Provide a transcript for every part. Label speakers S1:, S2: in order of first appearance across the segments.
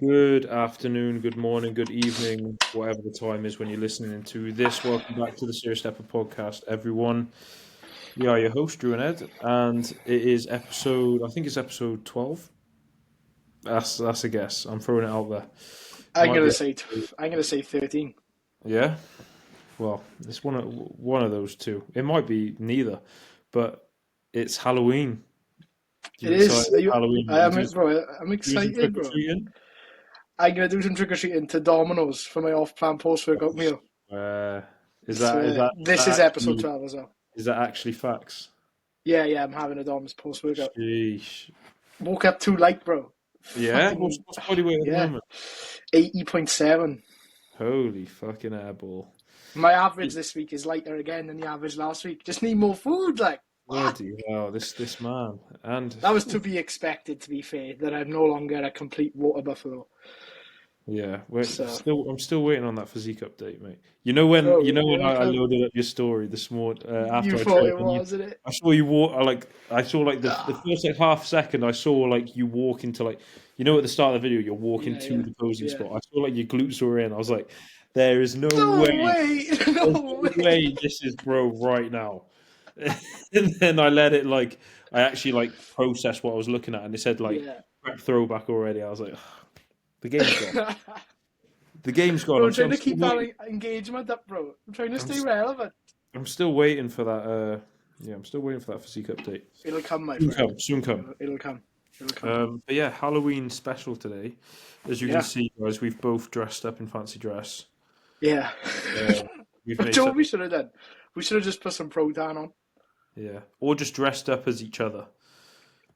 S1: Good afternoon, good morning, good evening, whatever the time is when you're listening to this. Welcome back to the Steppa podcast, everyone. We are your host, Drew and Ed, and it is I think it's episode 12. That's a guess. I'm throwing it out there. It
S2: I'm
S1: might
S2: gonna
S1: be,
S2: say I'm gonna say 13.
S1: yeah. Well, it's one of those two. It might be neither, but it's Halloween.
S2: It
S1: You excited
S2: is. Are
S1: for
S2: you?
S1: Halloween?
S2: I
S1: You
S2: am, bro. I'm
S1: doing some trick
S2: excited,
S1: or
S2: bro.
S1: treating?
S2: I'm gonna do some trick or treating to Domino's for my off-plan post-workout meal.
S1: Uh, is that is
S2: So
S1: that is
S2: this
S1: that
S2: is episode
S1: actually
S2: 12 as well.
S1: is that actually facts?
S2: Yeah. I'm having a Dom's post-workout.
S1: Sheesh.
S2: Woke up too light, bro.
S1: Yeah? What's,
S2: Fucking
S1: what's body weight at the
S2: yeah.
S1: moment?
S2: 80.7.
S1: Holy fucking airball.
S2: My average this week is lighter again than the average last week. Just need more food, like what?
S1: Bloody hell, this man. And
S2: That was to be expected. To be fair, that I'm no longer a complete water buffalo.
S1: yeah,
S2: So,
S1: I'm still waiting on that physique update, mate. You know when
S2: it'll
S1: I
S2: come.
S1: loaded up your story this morning after
S2: You
S1: I
S2: thought
S1: trained
S2: it
S1: and
S2: was, isn't it?
S1: I saw you walk I saw like the first like half second I saw like you walk into like at the start of the video you're walking to the posing
S2: Yeah.
S1: spot. I saw like your glutes were in. I was like, there is no
S2: No
S1: way.
S2: way!
S1: There's
S2: No
S1: no way
S2: way!
S1: this is bro right now. And then I let it I actually processed what I was looking at and it said
S2: Yeah.
S1: prep throwback already. I was like, the game's gone. The game's gone.
S2: Bro,
S1: I'm
S2: I'm
S1: still,
S2: trying
S1: I'm
S2: to
S1: still
S2: keep that
S1: waiting.
S2: engagement up, bro. I'm trying to
S1: I'm,
S2: stay
S1: s-
S2: relevant.
S1: I'm still waiting for that. Yeah, I'm still waiting for that physique update.
S2: It'll come, my
S1: Soon
S2: friend.
S1: come. Soon come.
S2: It'll come. It'll come.
S1: But yeah, Halloween special today. As you can
S2: Yeah.
S1: see, guys, we've both dressed up in fancy dress.
S2: Yeah.
S1: Uh, we've
S2: Do
S1: made
S2: you know
S1: some,
S2: what we should have done? We should have just put some Proton on.
S1: yeah, or just dressed up as each other.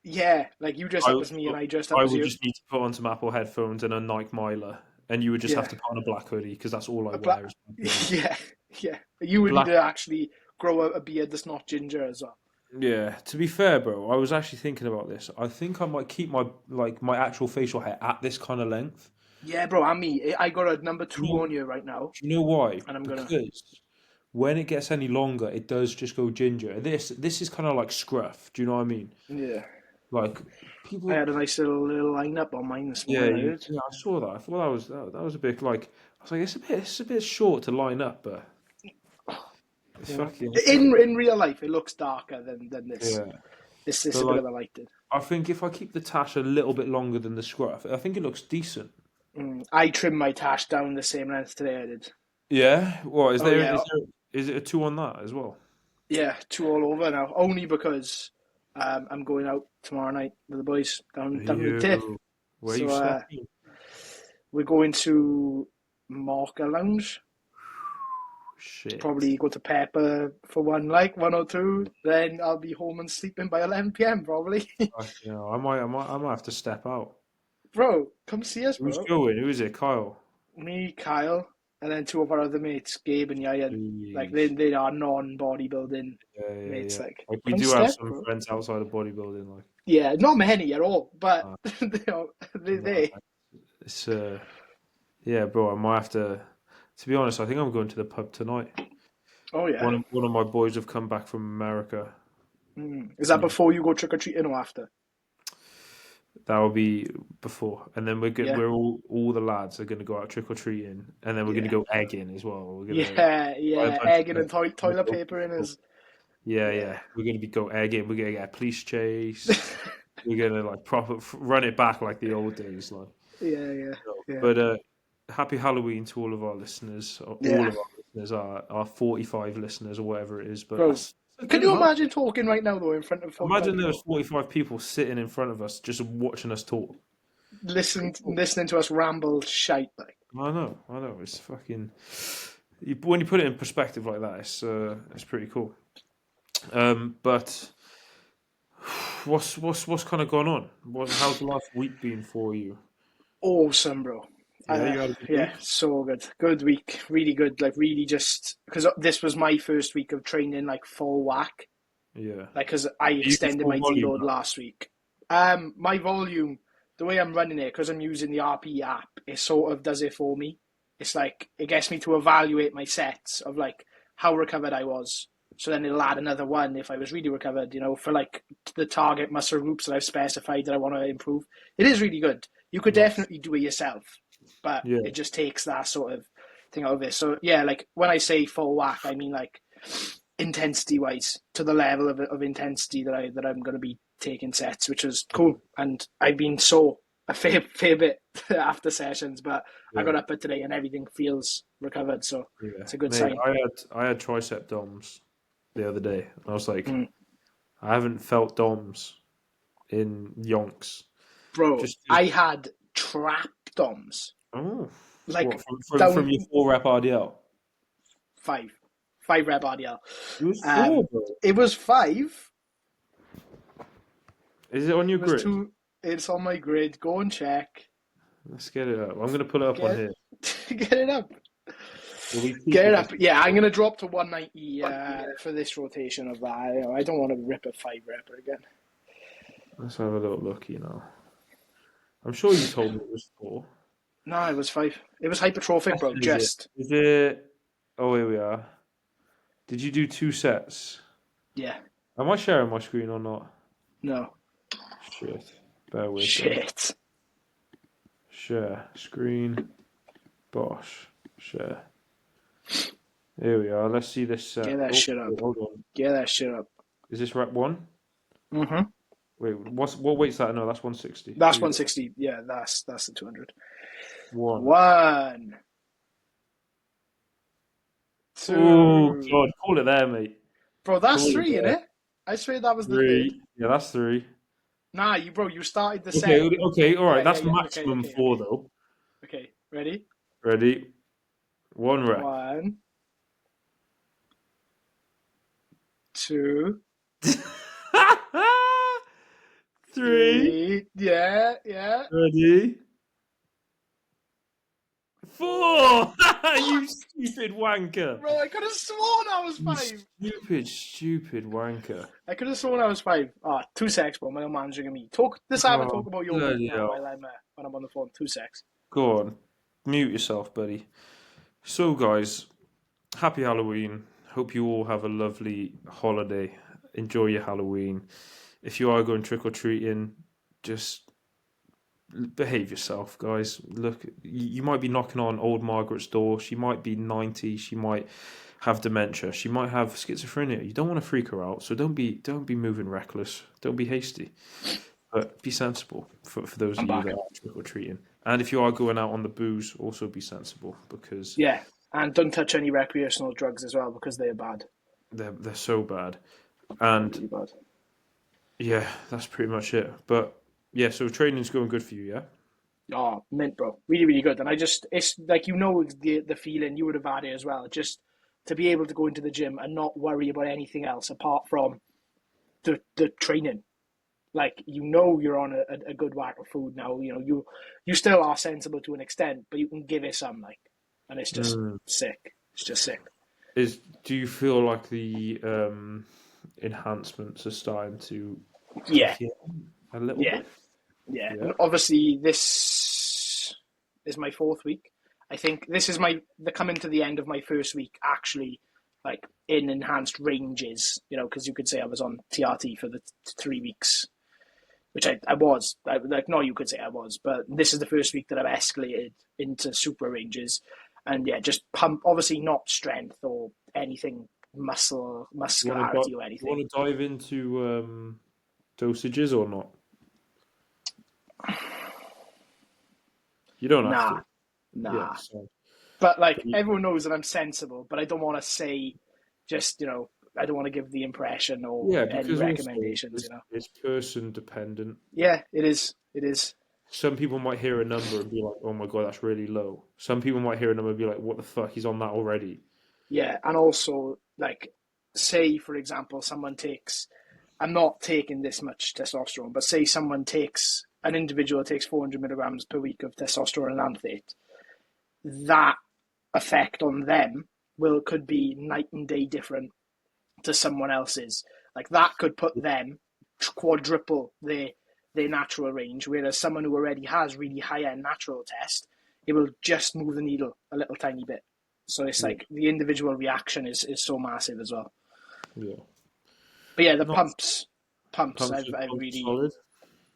S2: Yeah, like you dress
S1: I
S2: up as me and I dressed up
S1: I
S2: as
S1: would
S2: you.
S1: just need to put on some Apple headphones and a Nike Miler, and you would just have
S2: Yeah.
S1: to put on a black hoodie because that's all I
S2: A black.
S1: wear is black hoodies.
S2: Yeah. Yeah. You would need
S1: Black.
S2: to actually grow a beard that's not ginger as well.
S1: Yeah. To be fair, bro, I was actually thinking about this. I think I might keep my actual facial hair at this kind of length.
S2: Yeah, bro, I'm me. I got a number
S1: You
S2: 2
S1: know,
S2: on you right now,
S1: do you know why?
S2: and I'm gonna.
S1: Because when it gets any longer, it does just go ginger. This is kind of like scruff. Do you know what I mean?
S2: Yeah.
S1: Like
S2: I
S1: people,
S2: had a nice little lineup on mine this
S1: yeah,
S2: morning, I heard.
S1: yeah. I saw that. I thought that was a bit like I was like it's a bit short to line up, but it's
S2: You know,
S1: fucking
S2: in real life, it looks darker than this.
S1: yeah.
S2: This
S1: But
S2: a bit of a lighted.
S1: I think if I keep the tash a little bit longer than the scruff, I think it looks decent.
S2: I trimmed my tash down the same length today. I did.
S1: Yeah. What is
S2: Oh
S1: there?
S2: yeah,
S1: Is it a two on that as well?
S2: yeah, 2 all over now. Only because I'm going out tomorrow night with the boys down the tip.
S1: You where you
S2: So
S1: staying?
S2: we're going to Marker Lounge.
S1: Shit.
S2: Probably go to Pepper for one or two. Then I'll be home and sleeping by 11 p.m. probably.
S1: I might have to step out.
S2: Bro, come see us,
S1: Who's
S2: bro.
S1: going? Who is it? Kyle.
S2: Me, Kyle, and then 2 of our other mates, Gabe and Yayan. Like
S1: Jeez.
S2: they are non-bodybuilding
S1: Yeah.
S2: mates. Like
S1: Like we
S2: come
S1: do have
S2: step,
S1: some
S2: bro.
S1: friends outside of bodybuilding.
S2: Yeah, not many at all, but
S1: Uh,
S2: they are
S1: nah,
S2: they.
S1: it's yeah, bro. I might have to. To be honest, I think I'm going to the pub tonight.
S2: Oh yeah.
S1: One of my boys have come back from America.
S2: Is that before you go trick or treating or after?
S1: That will be before, and then
S2: Yeah,
S1: we're all the lads are going to go out trick or treating, and then we're going to
S2: yeah,
S1: go egging as well. We're going to buy a
S2: yeah.
S1: bunch
S2: Egging
S1: of
S2: and toilet paper in is
S1: yeah.
S2: yeah.
S1: We're going to go egging. We're going to get a police chase. We're going to proper run it back like the old days, like.
S2: Yeah, yeah,
S1: But happy Halloween to all of our listeners. All
S2: yeah.
S1: of our listeners are 45 listeners or whatever it is. But
S2: Bro,
S1: that's a
S2: can
S1: good
S2: you
S1: amount.
S2: imagine talking right now though in front of 45
S1: Imagine there was
S2: people,
S1: 45 people sitting in front of us just watching us talk.
S2: listening to us ramble shite like.
S1: I know. It's fucking. When you put it in perspective like that, it's pretty cool. But what's kind of gone on? How's the last week been for you?
S2: Awesome, bro.
S1: Yeah, you had a good
S2: Yeah,
S1: week.
S2: so good. Good week. Really good. Like, really just because this was my first week of training, like, full whack.
S1: Yeah.
S2: Like, because I
S1: Are you
S2: extended
S1: full
S2: my
S1: volume
S2: deload
S1: now?
S2: last week. My volume, the way I'm running it, because I'm using the RP app, it sort of does it for me. It's like, it gets me to evaluate my sets of, like, how recovered I was. So then it'll add another one if I was really recovered, for, like, the target muscle groups that I've specified that I want to improve. It is really good. You could
S1: Not
S2: definitely do it yourself, but
S1: yeah.
S2: it just takes that sort of thing out of it. So yeah, like when I say full whack, I mean like intensity wise, to the level of intensity that I'm going to be taking sets, which is cool. And I've been sore a fair bit after sessions, but I
S1: Yeah.
S2: got up today and everything feels recovered, so
S1: Yeah.
S2: it's a good
S1: Mate,
S2: sign.
S1: I had tricep DOMs the other day. And I was like,
S2: Mm.
S1: I haven't felt DOMs in yonks.
S2: Bro,
S1: Just
S2: I had trap DOMs,
S1: oh,
S2: like
S1: what from
S2: down
S1: your 4 rep RDL?
S2: five, 5 rep RDL.
S1: It was 4, bro.
S2: It was 5.
S1: Is it on your
S2: It was
S1: grid?
S2: 2. It's on my grid. Go and check.
S1: Let's get it up. I'm gonna put it up on
S2: Get
S1: here.
S2: get it up.
S1: We'll be
S2: Get
S1: peaking
S2: it
S1: this.
S2: up. Yeah, I'm gonna drop to 190 for this rotation of that. I don't want to rip a 5 repper again.
S1: Let's have a little look, I'm sure you told me it was 4.
S2: No, it was 5. It was hypertrophic, bro.
S1: Is it?
S2: Just
S1: Is it? Oh, here we are. Did you do 2 sets?
S2: yeah.
S1: Am I sharing my screen or not?
S2: No
S1: Shit. Bear with, guys.
S2: shit.
S1: Share. Screen. Bosh. Share. Here we are. Let's see this set.
S2: Get that
S1: Oh,
S2: shit up.
S1: wait, hold on.
S2: Get that shit up.
S1: Is this rep 1?
S2: Mm-hmm.
S1: Wait, what weight's that? No, that's 160.
S2: That's
S1: Here we go.
S2: 160. Yeah, that's the 200.
S1: 1.
S2: 1,
S1: Oh,
S2: 2.
S1: God. Call it there, mate.
S2: Bro,
S1: Call
S2: that's
S1: it
S2: 3,
S1: there.
S2: innit? I swear that was the third.
S1: 3. Yeah, that's 3.
S2: Nah, you started the
S1: Okay,
S2: set.
S1: okay, all right.
S2: Yeah, yeah,
S1: That's
S2: yeah. Okay,
S1: maximum
S2: okay,
S1: 4,
S2: okay.
S1: though.
S2: Okay, ready?
S1: Ready? 1 rep.
S2: 1, 2,
S1: 3.
S2: 3. Yeah, yeah.
S1: Ready? 4. You
S2: What?
S1: stupid wanker.
S2: Bro, I could have sworn I was
S1: You
S2: 5.
S1: stupid wanker.
S2: I could have sworn I was 5. Ah, 2 secs, bro. My old man's ringing me. Let's have a
S1: Oh,
S2: talk about your week
S1: bloody
S2: now
S1: hell.
S2: when I'm on the phone. 2 secs.
S1: Go on. Mute yourself, buddy. So, guys, happy Halloween. Hope you all have a lovely holiday. Enjoy your Halloween. If you are going trick or treating, just behave yourself, guys. Look, you might be knocking on old Margaret's door. She might be 90. She might have dementia. She might have schizophrenia. You don't want to freak her out, so don't be moving reckless. Don't be hasty, but be sensible for those
S2: I'm
S1: of you
S2: back.
S1: that are trick or treating. And if you are going out on the booze, also be sensible because
S2: Yeah, and don't touch any recreational drugs as well because they're bad.
S1: they're so bad.
S2: They're
S1: And
S2: really bad.
S1: yeah, that's pretty much it. But yeah, so training's going good for you, yeah?
S2: Oh, mint, bro. Really, really good. And it's like, the feeling you would have had it as well. Just to be able to go into the gym and not worry about anything else apart from the training. Like, you're on a good whack of food now. You still are sensible to an extent, but you can give it some, like, and it's just sick. It's just sick.
S1: Do you feel like the enhancements are starting to
S2: Yeah,
S1: kick in a little
S2: yeah,
S1: bit?
S2: yeah.
S1: Yeah.
S2: And obviously, this is my 4th week. I think this is the coming to the end of my first week actually, like, in enhanced ranges. Because you could say I was on TRT for the 3 weeks, which I was. No, you could say I was, but this is the first week that I've escalated into super ranges, and yeah, just pump. Obviously, not strength or anything muscularity or
S1: You
S2: anything.
S1: want to dive into dosages or not? You don't have
S2: Nah,
S1: to. Yeah.
S2: nah.
S1: So,
S2: But like, everyone knows that I'm sensible, but I don't want to say just I don't want to give the impression or
S1: yeah,
S2: any
S1: because also
S2: recommendations.
S1: it's person dependent.
S2: Yeah, it is. It is.
S1: Some people might hear a number and be like, "Oh my god, that's really low." Some people might hear a number and be like, "What the fuck? He's on that already."
S2: Yeah, and also, like, say for example, someone takes. I'm not taking this much testosterone, but say an individual takes 400 milligrams per week of testosterone enanthate. That effect on them could be night and day different to someone else's. Like, that could put them quadruple their natural range, whereas someone who already has really high end natural test, it will just move the needle a little tiny bit. So it's
S1: Yeah.
S2: like the individual reaction is so massive as well.
S1: Yeah.
S2: But yeah, the
S1: Not
S2: pumps.
S1: pumps
S2: I've
S1: are
S2: really
S1: solid.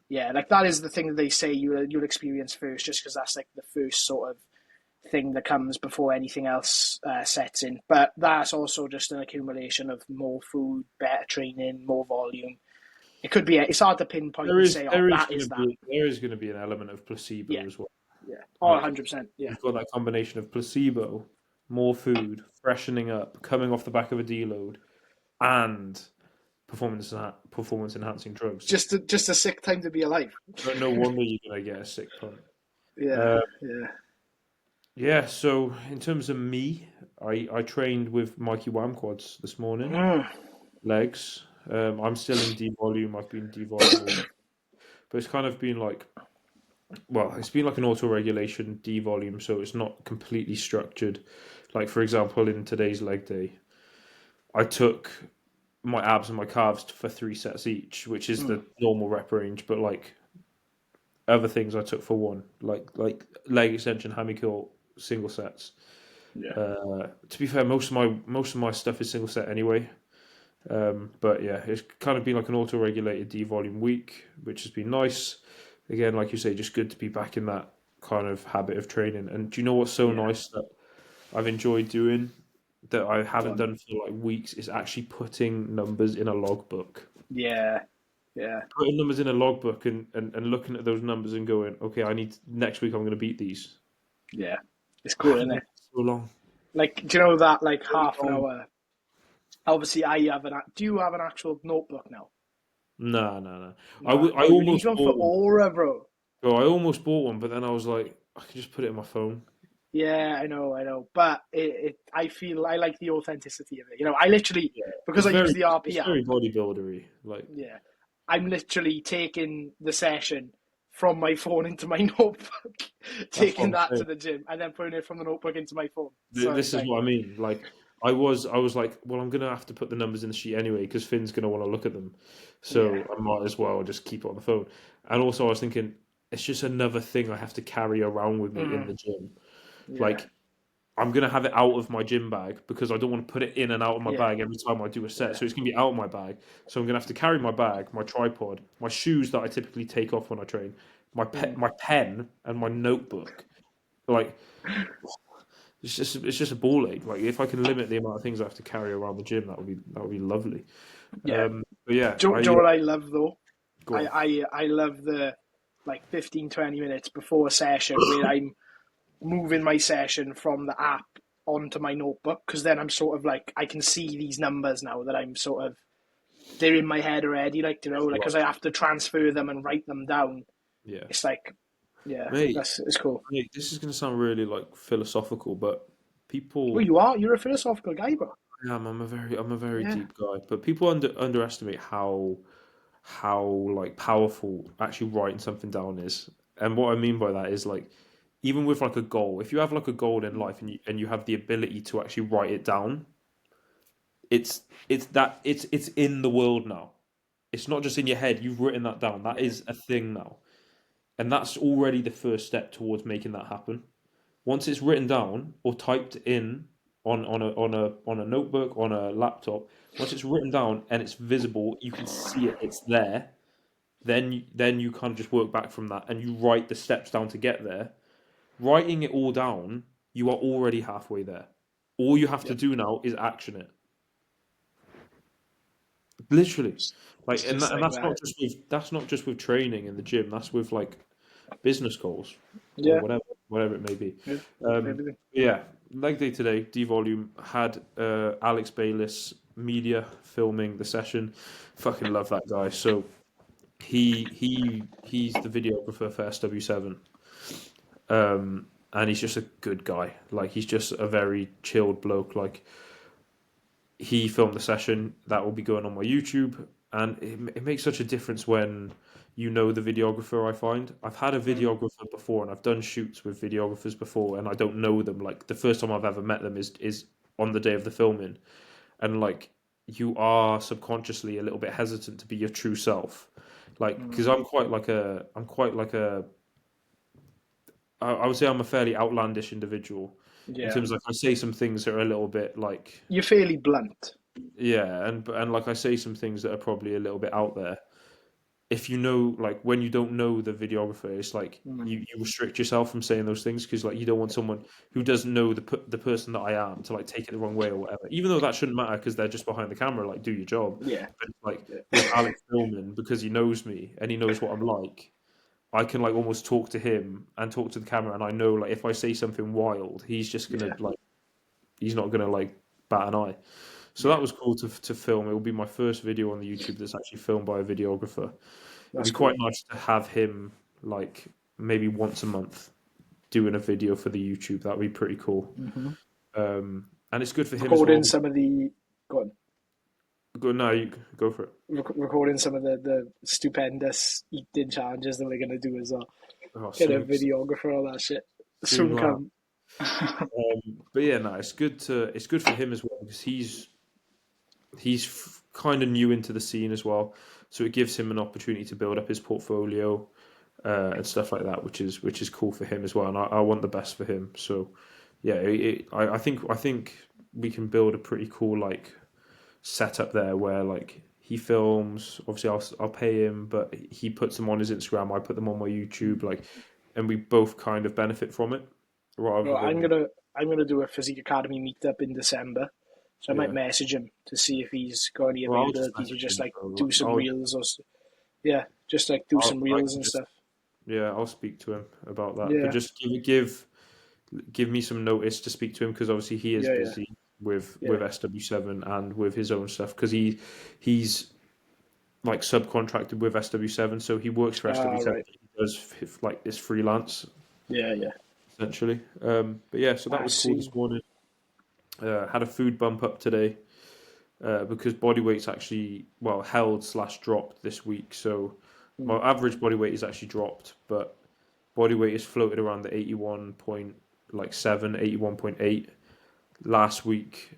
S2: Yeah, like that is the thing that they say you'll experience first, just because that's like the first sort of thing that comes before anything else sets in. But that's also just an accumulation of more food, better training, more volume. It could be. It's hard to pinpoint
S1: There
S2: and
S1: is
S2: say, "Oh,
S1: there is
S2: that
S1: going
S2: is
S1: to
S2: that."
S1: be there is going to be an element of placebo
S2: Yeah,
S1: as well.
S2: yeah. Oh,
S1: Like
S2: 100%. Yeah,
S1: you've got that combination of placebo, more food, freshening up, coming off the back of a deload, and performance enhancing drugs.
S2: just a sick time to be alive.
S1: No wonder you're gonna get a sick punt.
S2: Yeah,
S1: Uh,
S2: yeah.
S1: yeah. So in terms of me, I trained with Mikey Wham quads this morning,
S2: Mm,
S1: legs. I'm still in D volume. I've been D volume all, but it's kind of been like, well, it's been like an auto regulation D volume, so it's not completely structured. Like for example, in today's leg day, I took my abs and my calves for 3 sets each, which is
S2: mm,
S1: the normal rep range. But like other things, I took for one, like leg extension, hammy curl, single sets.
S2: yeah,
S1: To be fair, most of my stuff is single set anyway. But yeah, it's kind of been like an auto-regulated D volume week, which has been nice. Again, like you say, just good to be back in that kind of habit of training. And do you know what's so
S2: yeah.
S1: nice that I've enjoyed doing that I
S2: Go
S1: haven't
S2: on.
S1: done for like weeks is actually putting numbers in a logbook.
S2: Yeah, yeah,
S1: Putting numbers in a logbook and looking at those numbers and going, okay, I need next week I'm going to beat these.
S2: yeah. It's
S1: I
S2: cool,
S1: haven't
S2: isn't
S1: done
S2: it?
S1: it for so long.
S2: Like, do you know that like
S1: So
S2: half an
S1: long.
S2: hour? Obviously, I have an. Do you have an actual notebook now?
S1: No, no, no.
S2: Nah,
S1: I
S2: bro. You need
S1: almost
S2: one for
S1: bought one.
S2: Aura, bro.
S1: Bro, I almost bought one, but then I was like, I could just put it in my phone.
S2: Yeah, I know. But I feel I like the authenticity of it. You know, I literally
S1: Yeah,
S2: because I use the
S1: it's
S2: RP app.
S1: very bodybuildery. Like,
S2: Yeah, I'm literally taking the session from my phone into my notebook,
S1: that's what
S2: taking
S1: I'm
S2: that
S1: saying.
S2: to the gym, and then putting it from the notebook into my phone. So it's
S1: This is
S2: like,
S1: what I mean. Like, I was like, well, I'm gonna have to put the numbers in the sheet anyway because Finn's gonna want to look at them,
S2: yeah,
S1: so I might as well just keep it on the phone. And also, I was thinking, it's just another thing I have to carry around with me in
S2: mm,
S1: the gym.
S2: yeah,
S1: Like, I'm gonna have it out of my gym bag because I don't want to put it in and out of my
S2: yeah,
S1: bag every time I do a set.
S2: yeah,
S1: So it's gonna be out of my bag. So I'm gonna have to carry my bag, my tripod, my shoes that I typically take off when I train,
S2: mm,
S1: my pen, and my notebook. Like it's just a ball ache. Like if I can limit the amount of things I have to carry around the gym, that would be lovely.
S2: yeah.
S1: But yeah,
S2: Do you know what I love though?
S1: go on.
S2: I love the like 15, 20 minutes before a session where I'm moving my session from the app onto my notebook because then I'm sort of like I can see these numbers now that I'm sort of they're in my head already, like you know, like because I have to transfer them and write them down.
S1: Yeah,
S2: It's like, yeah,
S1: mate,
S2: that's it's cool.
S1: mate. This is gonna sound really like philosophical, but
S2: Well,
S1: people.
S2: you are. You're a philosophical guy, bro.
S1: I'm a very
S2: Yeah.
S1: deep guy, but people underestimate how like powerful actually writing something down is. And what I mean by that is like even with like a goal, if you have like a goal in life and you have the ability to actually write it down, it's in the world now. It's not just in your head. You've written that down. That
S2: Yeah.
S1: is a thing now. And that's already the first step towards making that happen. Once it's written down or typed in on a notebook, on a laptop, once it's written down and it's visible, you can see it, it's there, then you kind of just work back from that and you write the steps down to get there. Writing it all down, you are already halfway there. All you have to
S2: Yep.
S1: do now is action it. Literally. Like
S2: It's just
S1: and
S2: like that.
S1: that's not just with training in the gym, that's with like business goals or
S2: Yeah.
S1: whatever it may be.
S2: Yeah.
S1: Um,
S2: Everything.
S1: yeah, leg day today, D volume had Alex Bayliss media filming the session. Fucking love that guy. So he's the videographer for SW7, and he's just a good guy. Like he's just a very chilled bloke. Like he filmed the session that will be going on my YouTube, and it makes such a difference when you know the videographer. I find I've had a
S2: Mm.
S1: videographer before, and I've done shoots with videographers before, and I don't know them. Like the first time I've ever met them is on the day of the filming, and like you are subconsciously a little bit hesitant to be your true self, like
S2: Mm.
S1: because I'm quite like a I would say I'm a fairly outlandish individual in
S2: Yeah.
S1: terms of like I say some things that are a little bit like
S2: You're fairly blunt.
S1: yeah, and like I say some things that are probably a little bit out there. if you know, like when you don't know the videographer, it's like
S2: Mm.
S1: you restrict yourself from saying those things because like you don't want someone who doesn't know the person that I am to like take it the wrong way or whatever. Even though that shouldn't matter because they're just behind the camera, like do your job.
S2: Yeah.
S1: But it's like
S2: Yeah.
S1: with Alex filming because he knows me and he knows what I'm like. I can like almost talk to him and talk to the camera, and I know like if I say something wild, he's just gonna
S2: Yeah.
S1: like he's not gonna like bat an eye. So
S2: Yeah.
S1: that was cool to film. It will be my first video on the YouTube that's actually filmed by a videographer. It'd
S2: That's
S1: be quite
S2: cool.
S1: nice to have him like maybe once a month doing a video for the YouTube. That'd be pretty cool.
S2: Mm-hmm.
S1: And it's good for him as well.
S2: Recording some of the go on,
S1: Go no, you go for it.
S2: recording some of the stupendous eating challenges that we're gonna do as well.
S1: Oh,
S2: Get a
S1: soon,
S2: videographer, all that shit.
S1: soon,
S2: Soon
S1: lad.
S2: come.
S1: But yeah, no, it's good for him as well because he's kind of new into the scene as well, so it gives him an opportunity to build up his portfolio and stuff like that, which is cool for him as well. And I want the best for him. So yeah, I think we can build a pretty cool like setup there where like he films. Obviously, I'll pay him, but he puts them on his Instagram. I put them on my YouTube, like, and we both kind of benefit from it rather
S2: Well,
S1: than
S2: I'm gonna do a physique academy meetup in December, so I might
S1: yeah.
S2: message him to see if he's got any
S1: Well, I'll just
S2: availability to
S1: message
S2: just
S1: him.
S2: like
S1: Bro.
S2: do some reels yeah, just like do some
S1: I
S2: reels
S1: can
S2: and
S1: just
S2: stuff.
S1: yeah, I'll speak to him about that. But
S2: Yeah,
S1: just give me some notice to speak to him because obviously he is
S2: yeah, yeah,
S1: busy with
S2: yeah.
S1: SW7 and with his own stuff because he's like subcontracted with SW7, so he works for
S2: Ah,
S1: SW7.
S2: right.
S1: He does like this freelance
S2: Yeah, yeah.
S1: essentially. But yeah, so that
S2: I
S1: was cool this
S2: see.
S1: morning. Had a food bump up today because body weight's actually held slash dropped this week. So my
S2: Mm.
S1: average body weight is actually dropped, but body weight is floated around the 81 point like 7, 81.8 last week.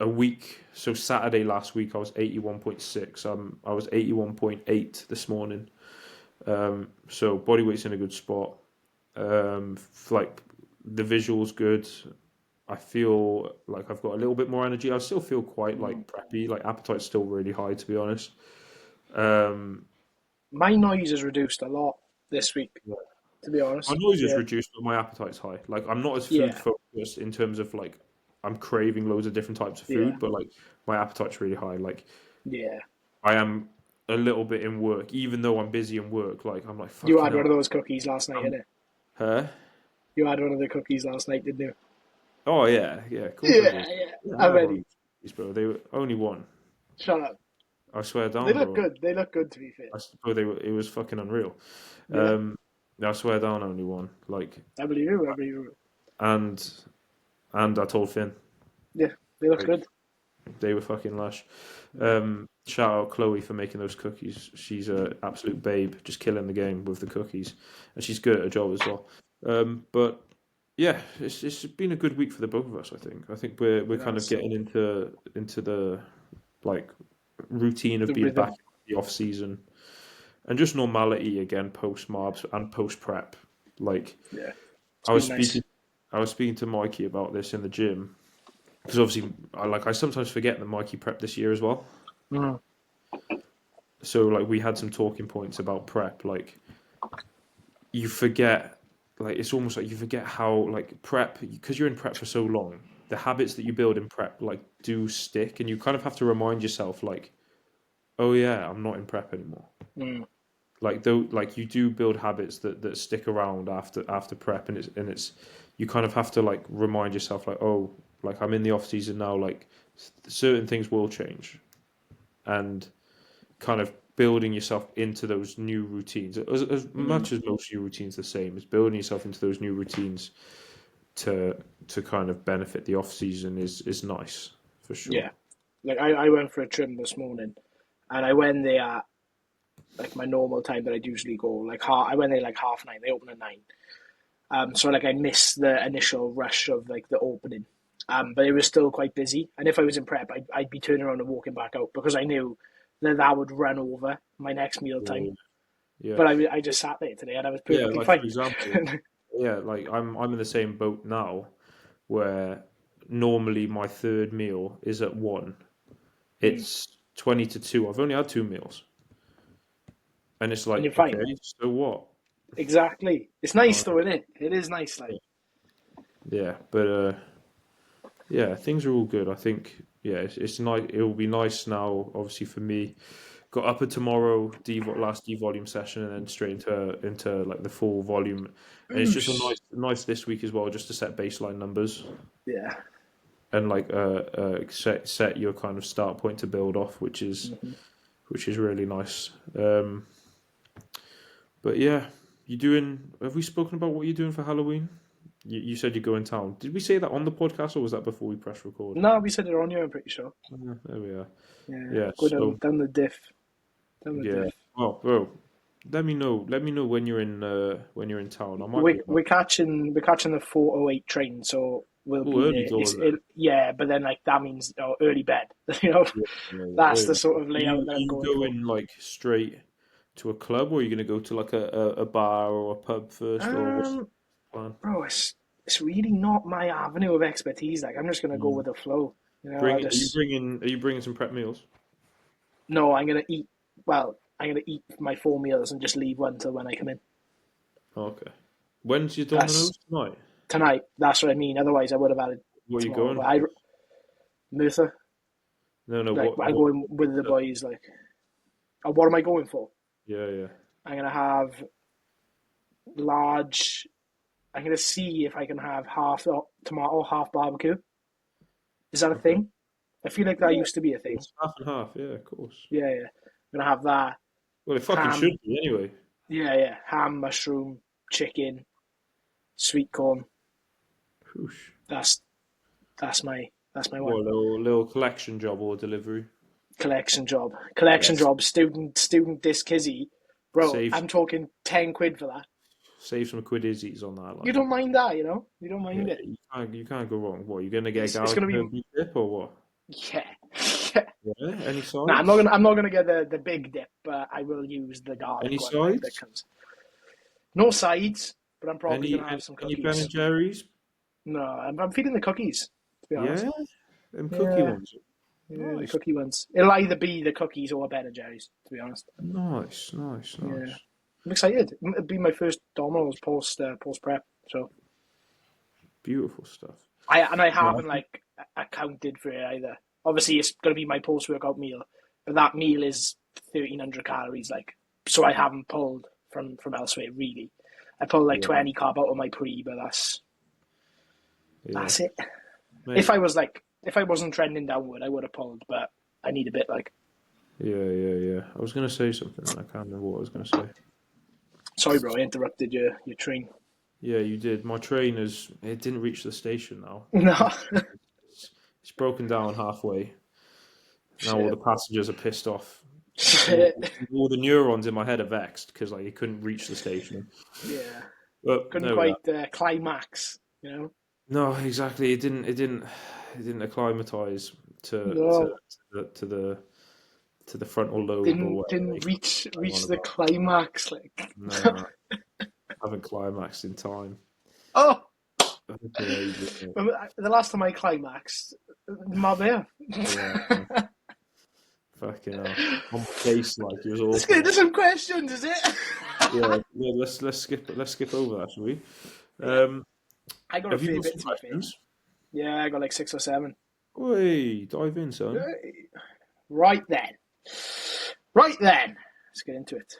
S1: A week. So Saturday last week I was 81.6. I was 81.8 this morning. So body weight's in a good spot. Like the visuals good. I feel like I've got a little bit more energy. I still feel quite
S2: Mm.
S1: like preppy. Like appetite's still really high to be honest. Um,
S2: My noise is reduced a lot this week,
S1: yeah.
S2: to be
S1: My
S2: honest.
S1: noise is
S2: Yeah,
S1: reduced, but my appetite's high. Like I'm not as food
S2: yeah,
S1: focused in terms of like I'm craving loads of different types of
S2: yeah,
S1: food, but like my appetite's really high. Like
S2: yeah.
S1: I am a little bit in work, even though I'm busy in work. Like I'm like
S2: You
S1: fucking
S2: had one
S1: hell.
S2: of those cookies last night,
S1: I'm,
S2: innit?
S1: huh?
S2: You had one of the cookies last night, didn't you?
S1: Oh yeah, yeah. Of course I
S2: Yeah,
S1: did.
S2: yeah.
S1: Yeah, I
S2: I
S1: had
S2: bet
S1: one of
S2: he.
S1: these cookies, bro. They were only one.
S2: Shut up.
S1: I swear
S2: They
S1: down,
S2: look
S1: bro.
S2: good. They look good, to be fair.
S1: Bro, it was fucking unreal.
S2: Yeah,
S1: Um, I swear down, only one. Like,
S2: I believe you. I believe you.
S1: and I told Finn,
S2: Yeah, they look
S1: like,
S2: good.
S1: they were fucking lush. Shout out Chloe for making those cookies. She's a absolute babe, just killing the game with the cookies, and she's good at her job as well. But yeah, it's been a good week for the both of us. I think we're
S2: It
S1: kind of
S2: has.
S1: getting into the like routine of
S2: The
S1: being back
S2: rhythm.
S1: in the off season and just normality again post marbs and post prep. Like
S2: Yeah, it's
S1: I was
S2: been nice.
S1: speaking, I was speaking to Mikey about this in the gym because obviously I sometimes forget that Mikey prepped this year as well.
S2: Mm.
S1: So like we had some talking points about prep. Like you forget, like it's almost like you forget how like prep because you're in prep for so long. The habits that you build in prep like do stick, and you kind of have to remind yourself like, oh yeah, I'm not in prep anymore.
S2: Mm.
S1: Like though, like you do build habits that stick around after prep, and it's you kind of have to like remind yourself like, oh, like I'm in the off season now. Like certain things will change, and kind of building yourself into those new routines as
S2: Mm.
S1: much as most of your routines the same is building yourself into those new routines to kind of benefit the off season is nice for sure.
S2: Yeah, like I went for a trim this morning, and I went there at like my normal time that I'd usually go. Like I went there like 9:30. They open at 9. So like I missed the initial rush of like the opening. But it was still quite busy. And if I was in prep, I'd be turning around and walking back out because I knew that would run over my next meal time.
S1: Yeah, yeah,
S2: But I just sat there today and I was
S1: yeah.
S2: perfectly
S1: Like for
S2: fine.
S1: example, yeah, like I'm in the same boat now where normally my third meal is at 1.
S2: Mm.
S1: It's 20 to 2. I've only had 2 meals. And it's
S2: and
S1: like,
S2: you're fine.
S1: okay, so what?
S2: Exactly. It's nice though, isn't it? It is nice, like.
S1: Yeah, but yeah, things are all good. I think yeah, it's nice. It will be nice now. Obviously for me, got up at tomorrow, last D volume session, and then straight into like the full volume. And it's just a
S2: Oosh.
S1: nice this week as well, just to set baseline numbers
S2: Yeah.
S1: and like set your kind of start point to build off,
S2: Hmm.
S1: which is really nice. But yeah, you doing? Have we spoken about what you're doing for Halloween? You said you go in town. Did we say that on the podcast, or was that before we press record?
S2: No, we said it on you, I'm pretty sure.
S1: There we are.
S2: Yeah.
S1: Yeah.
S2: Go
S1: So
S2: down the diff. Down the
S1: yeah.
S2: diff.
S1: Well, bro, let me know. Let me know when you're in town. I might be about.
S2: We're catching the 4:08 train, so we'll
S1: Oh,
S2: be
S1: early
S2: there.
S1: doors then.
S2: Yeah, but then like that means early bed. You know,
S1: Yeah, yeah, yeah.
S2: that's the
S1: Early.
S2: sort of
S1: Are
S2: layout that I'm
S1: you
S2: going for.
S1: going like straight to a club, or are you going to go to like a bar or a pub first, or what's
S2: Um,
S1: the plan?
S2: bro, it's really not my avenue of expertise. Like I'm just gonna go
S1: Mm.
S2: with the flow. You know,
S1: Bring. Are you bringing some prep meals?
S2: no, I'm gonna eat. Well, I'm gonna eat my 4 meals and just leave one till when I come in.
S1: Okay. When's your
S2: That's
S1: Domino's tonight?
S2: tonight. That's what I mean. Otherwise, I would have had it
S1: What are you
S2: tomorrow.
S1: going
S2: But I
S1: for?
S2: Merthyr,
S1: No, no.
S2: like I'm
S1: What?
S2: going with the boys. Like, what am I going for?
S1: Yeah, yeah.
S2: I'm gonna have large. I'm gonna see if I can have half tomato, half barbecue. Is that a
S1: Okay.
S2: thing? I feel like that
S1: Yeah,
S2: used to be a thing.
S1: it's half and half. Yeah, of course.
S2: Yeah, yeah. I'm gonna have that
S1: Well, it fucking should
S2: ham.
S1: be anyway.
S2: Yeah, yeah. Ham, mushroom, chicken, sweet corn.
S1: Whoosh.
S2: That's that's my one.
S1: What a little collection job or delivery.
S2: Collection job. Collection
S1: Yes.
S2: job. Student disc kizzy. Bro,
S1: Save
S2: I'm talking 10 quid for that.
S1: save some quiddies on that
S2: You
S1: line.
S2: don't mind that, you know? You don't
S1: Yeah,
S2: mind it.
S1: you can't go wrong. What, you're gonna get a
S2: It's
S1: garlic
S2: gonna be
S1: herb dip or what?
S2: yeah. Yeah.
S1: Yeah. Any
S2: Nah, I'm not
S1: sides?
S2: gonna I'm not gonna get the big dip, but I will use the
S1: Any
S2: garlic one that
S1: sides?
S2: comes. No sides, but I'm probably
S1: Any
S2: gonna have some
S1: any Ben and
S2: cookies.
S1: Jerry's?
S2: No, I'm feeling the cookies, to be honest.
S1: Yeah, them cookie
S2: Yeah,
S1: ones.
S2: yeah, the
S1: Nice,
S2: cookie ones. It'll either be the cookies or Ben and Jerry's, to be honest.
S1: nice, nice,
S2: Yeah,
S1: nice.
S2: I'm excited. It'll be my first Domino's post prep, so
S1: Beautiful stuff.
S2: I
S1: No,
S2: haven't like accounted for it either. Obviously, it's gonna be my post workout meal, but that meal is 1,300 calories, like, so I haven't pulled from elsewhere really. I pulled like
S1: yeah,
S2: 20 carb out of my pre, but
S1: yeah,
S2: that's it.
S1: mate.
S2: If I wasn't trending downward, I would have pulled, but I need a bit like.
S1: Yeah, yeah, yeah. I was gonna say something and I can't remember what I was gonna say.
S2: Sorry, bro, I interrupted your train.
S1: Yeah, you did. My train it didn't reach the station now.
S2: No.
S1: It's broken down halfway. Now all
S2: Shit.
S1: the passengers are pissed off. All,
S2: Shit.
S1: all the neurons in my head are vexed because like it couldn't reach the station.
S2: Yeah.
S1: But
S2: Couldn't
S1: there we are.
S2: quite climax, you know?
S1: No, exactly. It didn't acclimatize
S2: No.
S1: to the frontal lobe or whatever
S2: Didn't
S1: they going on
S2: reach the
S1: about.
S2: climax like.
S1: No, haven't climaxed in time.
S2: Oh,
S1: Fucking ages, mate.
S2: the last time I climaxed, my bear.
S1: Yeah, fucking hell. On my face, like it was
S2: Let's get
S1: awful.
S2: into some questions, is it?
S1: Yeah, yeah. Let's skip over that, shall we?
S2: Yeah.
S1: Um,
S2: I got a
S1: have you
S2: fair
S1: got
S2: bit
S1: some
S2: to be fair.
S1: questions?
S2: Yeah, I got like 6 or 7.
S1: Oi, dive in, son.
S2: Right then. Right then. Let's get into it.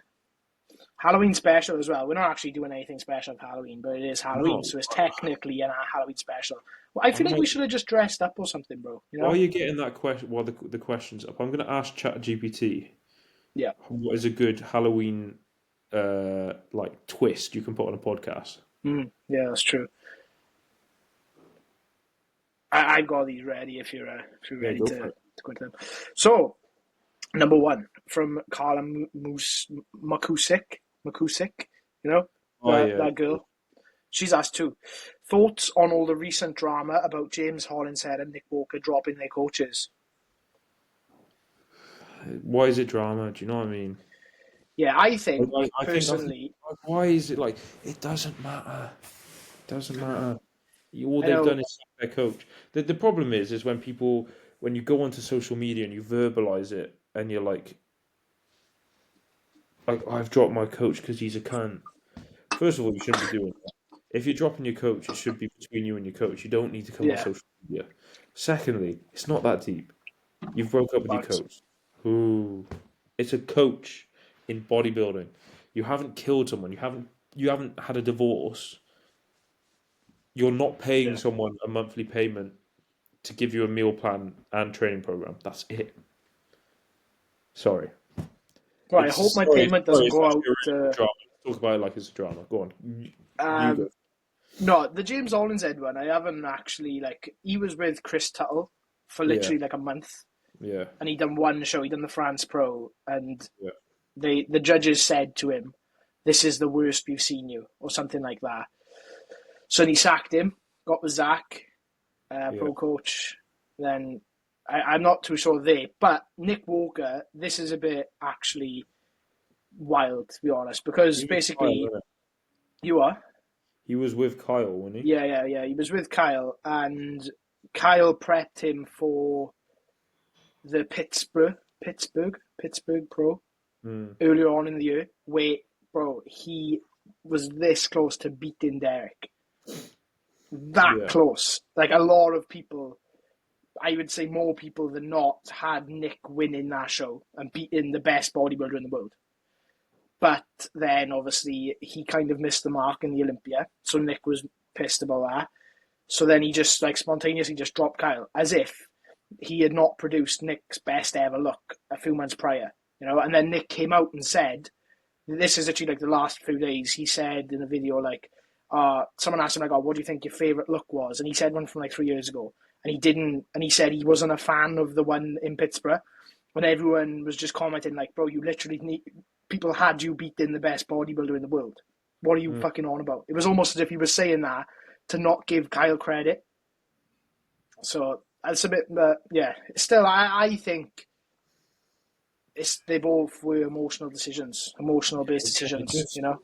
S2: Halloween special as well. We're not actually doing anything special for Halloween, but it is Halloween,
S1: No,
S2: so it's technically an Halloween special. Well, I
S1: I'm
S2: feel like we
S1: like,
S2: should have just dressed up or something, bro. You
S1: while
S2: know?
S1: you're getting that question, while the questions up, I'm going to ask ChatGPT
S2: Yeah.
S1: what is a good Halloween like twist you can put on a podcast.
S2: Yeah, that's true. I got these ready if you're
S1: Yeah,
S2: ready
S1: go for
S2: to
S1: it.
S2: go into them. So, number one from Carla Makusik, you know,
S1: Oh yeah,
S2: that girl. She's asked too. Thoughts on all the recent drama about James Hollinshead and Nick Walker dropping their coaches?
S1: why is it drama? Do you know what I mean?
S2: Yeah, I think
S1: I think
S2: personally,
S1: why is it like it doesn't matter? Doesn't
S2: I know,
S1: matter. All
S2: I
S1: they've
S2: know,
S1: done is sack their coach. The problem is when you go onto social media and you verbalize it and you're like I've dropped my coach because he's a cunt. First of all, you shouldn't be doing that. If you're dropping your coach, it should be between you and your coach. You don't need to come on
S2: Yeah,
S1: social media. Secondly, it's not that deep. You've broke up with your
S2: but
S1: coach. Ooh, it's a coach in bodybuilding. You haven't killed someone. You haven't had a divorce. You're not paying
S2: yeah.
S1: someone a monthly payment to give you a meal plan and training program. That's it. Sorry.
S2: But I hope my payment doesn't
S1: It's
S2: go
S1: actually
S2: out.
S1: a really good drama. Let's talk about it like it's a drama. Go on. You go.
S2: Um, no, the James Hollinshead one, I haven't actually like. He was with Chris Tuttle for
S1: Yeah,
S2: literally like a month,
S1: yeah,
S2: and he done one show. He done the France Pro, and
S1: yeah,
S2: the judges said to him, "This is the worst we've seen you," or something like that. So he sacked him. Got with Zach,
S1: yeah.
S2: pro coach. Then I'm not too sure there, but Nick Walker. This is a bit actually wild, to be honest, because
S1: He was Kyle,
S2: basically
S1: wasn't
S2: you are.
S1: he? He was with Kyle, wasn't he?
S2: Yeah. He was with Kyle, and Kyle prepped him for the Pittsburgh Pro
S1: Mm,
S2: earlier on in the year. Where, bro, he was this close to beating Derek. That
S1: yeah,
S2: close. Like a lot of people, I would say more people than not, had Nick winning that show and beating the best bodybuilder in the world. But then obviously he kind of missed the mark in the Olympia, so Nick was pissed about that. So then he just like spontaneously just dropped Kyle, as if he had not produced Nick's best ever look a few months prior, you know. And then Nick came out and said, "This is actually like the last few days." He said in a video like, someone asked him like, "Oh, what do you think your favorite look was?" And he said one from like 3 years ago, and he didn't. And he said he wasn't a fan of the one in Pittsburgh, and everyone was just commenting like, "Bro, you literally need." People had you beating the best bodybuilder in the world. What are you
S1: mm.
S2: fucking on about? It was almost as if he was saying that to not give Kyle credit. So that's a bit, yeah. Still, I think they both were emotional decisions, emotional based
S1: It
S2: decisions.
S1: just,
S2: You know.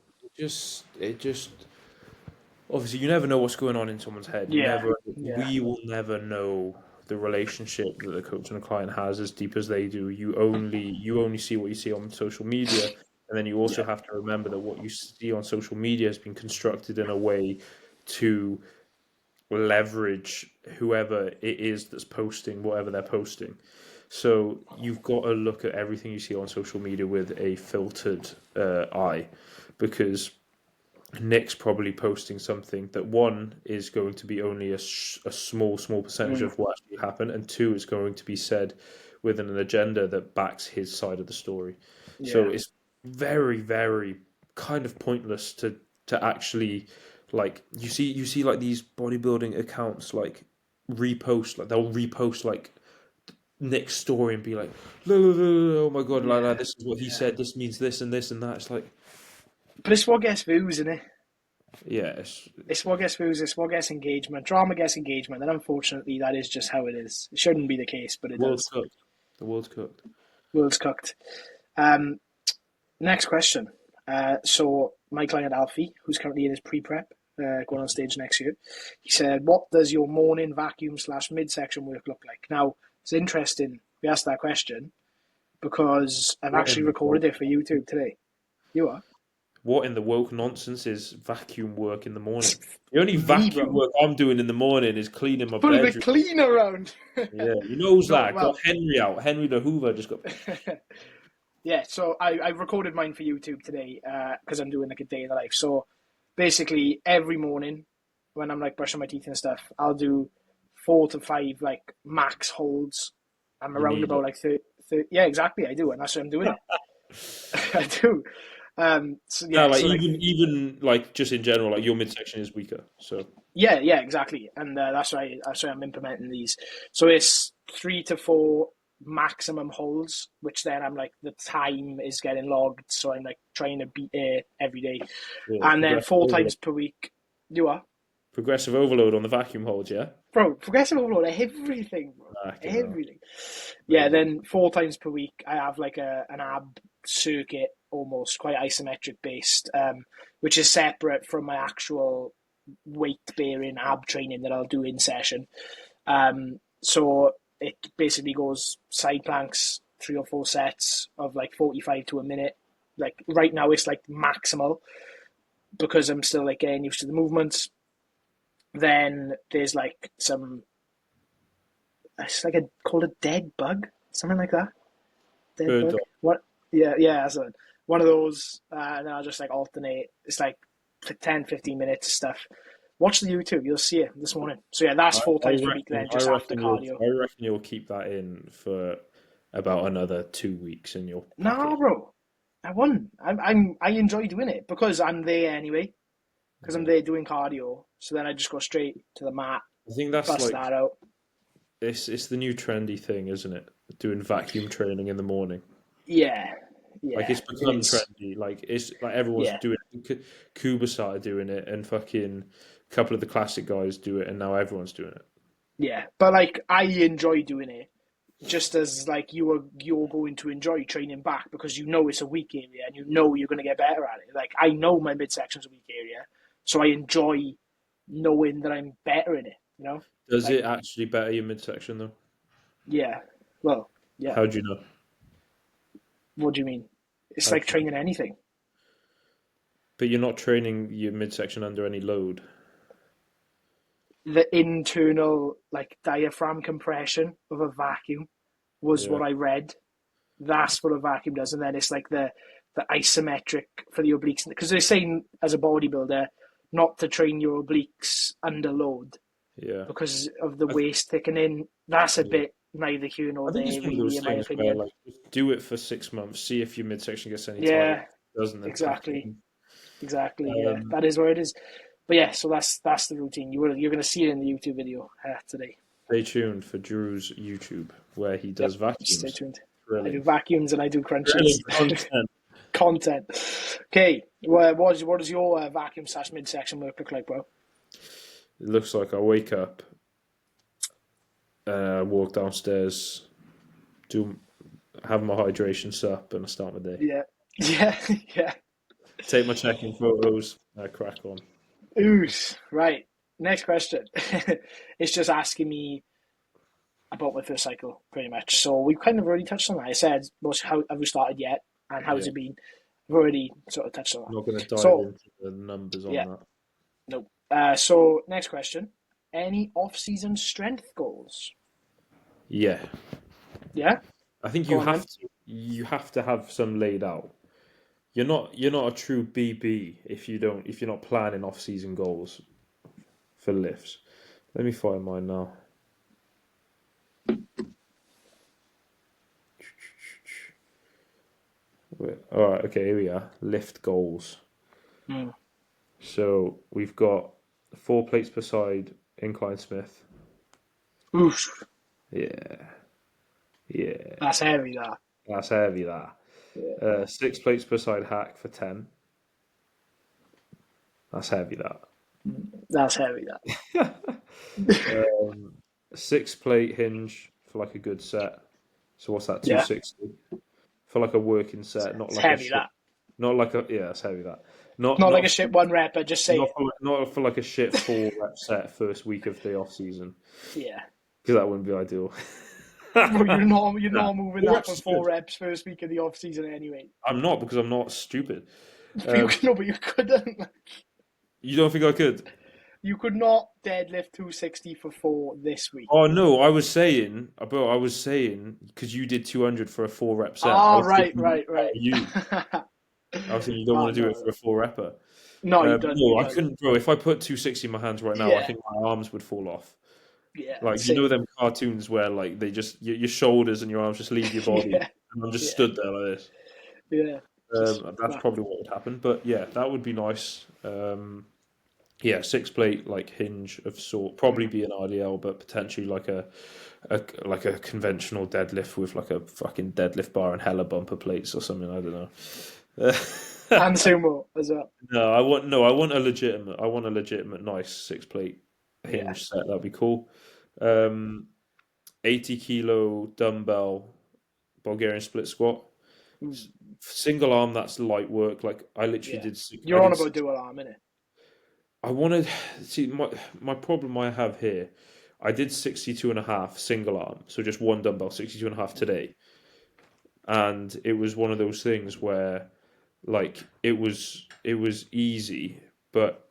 S1: it just. Obviously, you never know what's going on in someone's head.
S2: Yeah. Yeah.
S1: We will never know the relationship that the coach and the client has as deep as they do. You only see what you see on social media, and then you also
S2: Yeah.
S1: have to remember that what you see on social media has been constructed in a way to leverage whoever it is that's posting whatever they're posting. So you've got to look at everything you see on social media with a filtered eye, because Nick's probably posting something that, one, is going to be only a small percentage
S2: Mm.
S1: of what actually happened, and two, is going to be said within an agenda that backs his side of the story. So
S2: Yeah.
S1: it's very, very kind of pointless to actually, like, you see like these bodybuilding accounts like repost, like they'll repost like Nick's story and be like, "No, no, no, no, no, oh my god,
S2: Yeah.
S1: this is what he
S2: Yeah.
S1: said, this means this and this and that." It's like,
S2: But it's what gets views, isn't it?
S1: yeah,
S2: It's what gets views. It's what gets engagement. Drama gets engagement, and unfortunately, that is just how it is. It shouldn't be the case, but it
S1: world's
S2: does.
S1: cooked. The world's cooked.
S2: World's cooked. Um, Next question. So my client Alfie, who's currently in his pre-prep, going on stage next year, he said, "What does your morning vacuum / midsection work look like?" Now it's interesting we asked that question because I've
S1: What
S2: actually
S1: in the
S2: recorded
S1: woke,
S2: it for YouTube today. You are
S1: what in the woke nonsense is vacuum work in the morning? The only
S2: me,
S1: vacuum
S2: bro.
S1: work I'm doing in the morning is cleaning my
S2: Putting the
S1: bedroom.
S2: clean around.
S1: Yeah, you knows
S2: No,
S1: that. Got
S2: well,
S1: Henry out. Henry the Hoover just got.
S2: yeah. So I recorded mine for YouTube today because I'm doing like a day in the life. So basically, every morning when I'm like brushing my teeth and stuff, I'll do 4 to 5 like max holds. I'm
S1: You
S2: around
S1: need
S2: about
S1: it.
S2: like 30. Yeah, exactly. I do, and that's what I'm doing it. I do. So
S1: No,
S2: yeah,
S1: like
S2: so like
S1: even like just in general, like your midsection is weaker. So
S2: yeah, exactly, and that's why I'm implementing these. So it's 3 to 4 maximum holds, which then I'm like the time is getting logged, so I'm like trying to beat it every day,
S1: yeah,
S2: and then 4 times per week. You are.
S1: progressive overload on the vacuum holds. Yeah.
S2: Bro, progressive overload, everything, bro.
S1: Fucking hell.
S2: Everything. Yeah,
S1: Amazing.
S2: then 4 times per week, I have like an ab circuit, almost quite isometric based, which is separate from my actual weight bearing ab training that I'll do in session. So it basically goes side planks, 3 or 4 sets of like 45 to a minute, Like right now, it's like maximal because I'm still like getting used to the movements. Then there's like some, it's like called a dead bug, something like that. Dead
S1: Bird
S2: bug.
S1: dog.
S2: What? Yeah. That's one of those. And then I'll just like alternate. It's like 10, 15 minutes of stuff. Watch the YouTube. You'll see it this morning. So yeah, that's
S1: I,
S2: four
S1: I
S2: times per week.
S1: reckon
S2: Then
S1: I
S2: just after
S1: reckon you'll
S2: cardio.
S1: I reckon you'll keep that in for about another 2 weeks and you'll pack
S2: No,
S1: it.
S2: bro. I won. I enjoy doing it because I'm there anyway. Because I'm
S1: Yeah.
S2: there doing cardio. So then I just go straight to the mat,
S1: I think that's
S2: bust
S1: like
S2: that out.
S1: it's the new trendy thing, isn't it? Doing vacuum training in the morning.
S2: Yeah,
S1: Like
S2: yeah,
S1: it's
S2: it
S1: become
S2: is.
S1: trendy. Like it's like everyone's
S2: Yeah,
S1: doing it. Kuba started doing it, and fucking a couple of the classic guys do it, and now everyone's doing it.
S2: yeah. But like, I enjoy doing it, just as like you're going to enjoy training back because you know it's a weak area and you know you're going to get better at it. Like I know my midsection's a weak area, so I enjoy knowing that I'm better in it. You know,
S1: Does
S2: like
S1: it actually better your midsection though?
S2: yeah. Well, yeah.
S1: How do you know?
S2: What do you mean? It's
S1: How do
S2: like
S1: you know?
S2: training anything.
S1: But you're not training your midsection under any load.
S2: The internal like diaphragm compression of a vacuum was
S1: Yeah,
S2: what I read. That's what a vacuum does, and then it's like the isometric for the obliques because they're saying as a bodybuilder not to train your obliques under load
S1: yeah.
S2: because of the
S1: I, th-
S2: waist thickening. That's a
S1: yeah.
S2: bit neither here nor
S1: I think
S2: there,
S1: it's one of
S2: really,
S1: those
S2: in my
S1: things where
S2: opinion.
S1: like just do it for 6 months, see if your midsection gets any tighter. If
S2: Yeah,
S1: it doesn't, then pack it
S2: exactly,
S1: in.
S2: exactly. Yeah,
S1: Um,
S2: that is where it is. But yeah, so that's the routine. You're going to see it in the YouTube video today.
S1: Stay tuned for Drew's YouTube where he does
S2: Yep, stay
S1: vacuums.
S2: tuned. I do
S1: Thrilling,
S2: vacuums and I do
S1: thrilling
S2: crunches.
S1: content.
S2: Content. Okay, well, what does your vacuum slash midsection work look like, bro?
S1: It looks like I wake up, walk downstairs, do have my hydration sup, and I start my day.
S2: Yeah, yeah, yeah.
S1: Take my check-in photos, crack on.
S2: Ooh, right. Next question. It's just asking me about my first cycle, pretty much. So we've kind of already touched on that. I said, how have we started yet, and how's
S1: Yeah,
S2: it been? We've already sort of touched on
S1: I'm
S2: that.
S1: not going to dive
S2: So
S1: into the numbers on
S2: yeah,
S1: that.
S2: no. So next question: any off-season strength goals?
S1: Yeah,
S2: Yeah,
S1: I think
S2: go on then.
S1: you have to have some laid out. You're not a true BB if you're not planning off-season goals for lifts. Let me find mine now. All right, okay, here we are. Lift goals.
S2: Mm.
S1: So we've got 4 plates per side incline Smith.
S2: Oof,
S1: Yeah, yeah,
S2: that's heavy. That.
S1: that's heavy. That
S2: Yeah,
S1: 6 plates per side hack for 10. That's heavy. That
S2: that's heavy. That.
S1: 6 plate hinge for like a good set. So what's that? Two
S2: Yeah,
S1: sixty for like a working set, not
S2: it's
S1: like a
S2: heavy.
S1: shit.
S2: That.
S1: Not like a yeah, that's heavy. That not
S2: Not like
S1: not
S2: a
S1: for,
S2: shit one rep, but just say
S1: not
S2: it.
S1: for not for like a shit 4 rep set first week of the off season
S2: Yeah.
S1: because that wouldn't be ideal.
S2: Well, you're
S1: Nah,
S2: not moving
S1: four
S2: that
S1: reps
S2: for
S1: is good.
S2: 4 reps first week of the off season anyway.
S1: I'm not because I'm not stupid.
S2: But you
S1: Um,
S2: no, but you couldn't.
S1: you don't think I could?
S2: You could not deadlift 260 for 4 this week.
S1: Oh no, I was saying, bro. I was saying because you did 200 for a 4 rep set. I
S2: Oh,
S1: was
S2: right,
S1: thinking,
S2: right, right.
S1: you. I was thinking you don't
S2: Oh
S1: want to do it
S2: no,
S1: for a 4 repper.
S2: no, you don't. You
S1: No, I
S2: don't.
S1: couldn't, bro. If I put 260 in my hands right now, I
S2: Yeah,
S1: think my arms would fall off.
S2: yeah,
S1: Like you know
S2: same.
S1: them cartoons where like they just your shoulders and your arms just leave your body,
S2: Yeah,
S1: and I'm just
S2: yeah,
S1: stood there like this.
S2: yeah. Just
S1: That's
S2: flat.
S1: probably what would happen. But yeah, that would be nice. Yeah, 6 plate like hinge of sort probably
S2: Mm.
S1: be an RDL, but potentially a like a conventional deadlift with like a fucking deadlift bar and hella bumper plates or something. I don't know.
S2: And sumo as well.
S1: I want a legitimate nice 6 plate
S2: Yeah.
S1: hinge set. That'd be cool. Um, 80 kilo dumbbell Bulgarian split squat.
S2: Mm.
S1: Single arm, that's light work. Like I literally
S2: Yeah.
S1: did. I
S2: You're on
S1: did.
S2: about dual arm, innit?
S1: I wanted see my problem I have here. I did 62 and a half single arm, so just one dumbbell, 62 and a half today, and it was one of those things where like it was easy, but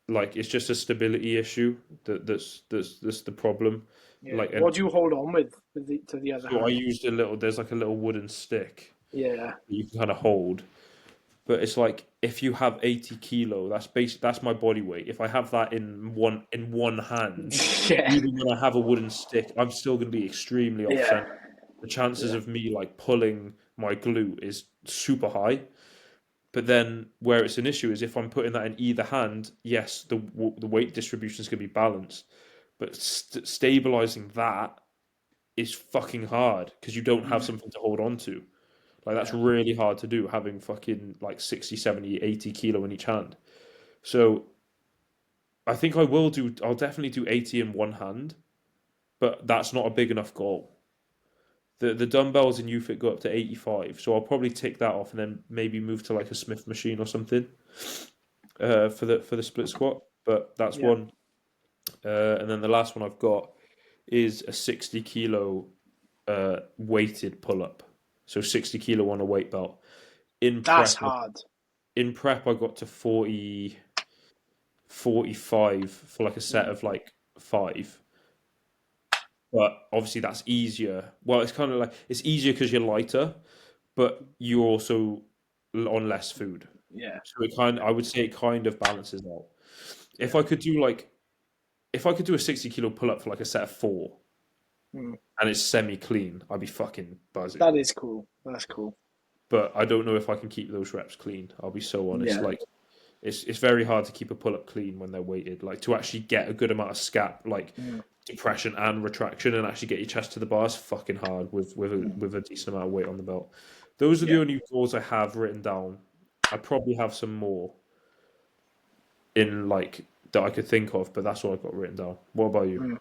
S1: like it's just a stability issue that's the problem.
S2: Yeah.
S1: Like, and
S2: What do you hold on with to the other
S1: so I
S2: hand?
S1: used a little. There's like a little wooden stick
S2: Yeah.
S1: that you can kind of hold, but it's like if you have 80 kilo, that's my body weight. If I have that in one hand,
S2: Yeah.
S1: even when I have a wooden stick, I'm still going to be extremely off
S2: Yeah.
S1: center. The chances
S2: Yeah.
S1: of me like pulling my glute is super high. But then where it's an issue is if I'm putting that in either hand, yes, the weight distribution is going to be balanced, but stabilizing that is fucking hard because you don't have
S2: Mm.
S1: something to hold on to. Like that's
S2: Yeah.
S1: really hard to do having fucking like 60, 70, 80 kilo in each hand. So I think I'll definitely do 80 in one hand, but that's not a big enough goal. The dumbbells in UFit go up to 85, so I'll probably tick that off and then maybe move to like a Smith machine or something for the split squat. But that's
S2: Yeah.
S1: one. And then the last one I've got is a 60 kilo weighted pull up. So 60 kilo on a weight belt. In
S2: That's
S1: prep,
S2: hard.
S1: in prep, I got to 40, 45 for like a set
S2: Mm.
S1: of like five. But obviously that's easier. Well, it's kind of like it's easier because you're lighter, but you're also on less food.
S2: Yeah.
S1: So I would say it kind of balances out. If
S2: Yeah.
S1: I could do like, if I could do a 60 kilo pull up for like a set of four
S2: Mm.
S1: and it's semi clean, I'd be fucking buzzing.
S2: That is cool. That's cool.
S1: But I don't know if I can keep those reps clean. I'll be so honest.
S2: Yeah.
S1: Like it's very hard to keep a pull up clean when they're weighted. Like to actually get a good amount of scap, like
S2: Mm.
S1: depression and retraction, and actually get your chest to the bar is fucking hard
S2: Mm.
S1: with a decent amount of weight on the belt. Those are the
S2: Yeah.
S1: only goals I have written down. I probably have some more in like that I could think of, but that's all I've got written down. What about you?
S2: Mm.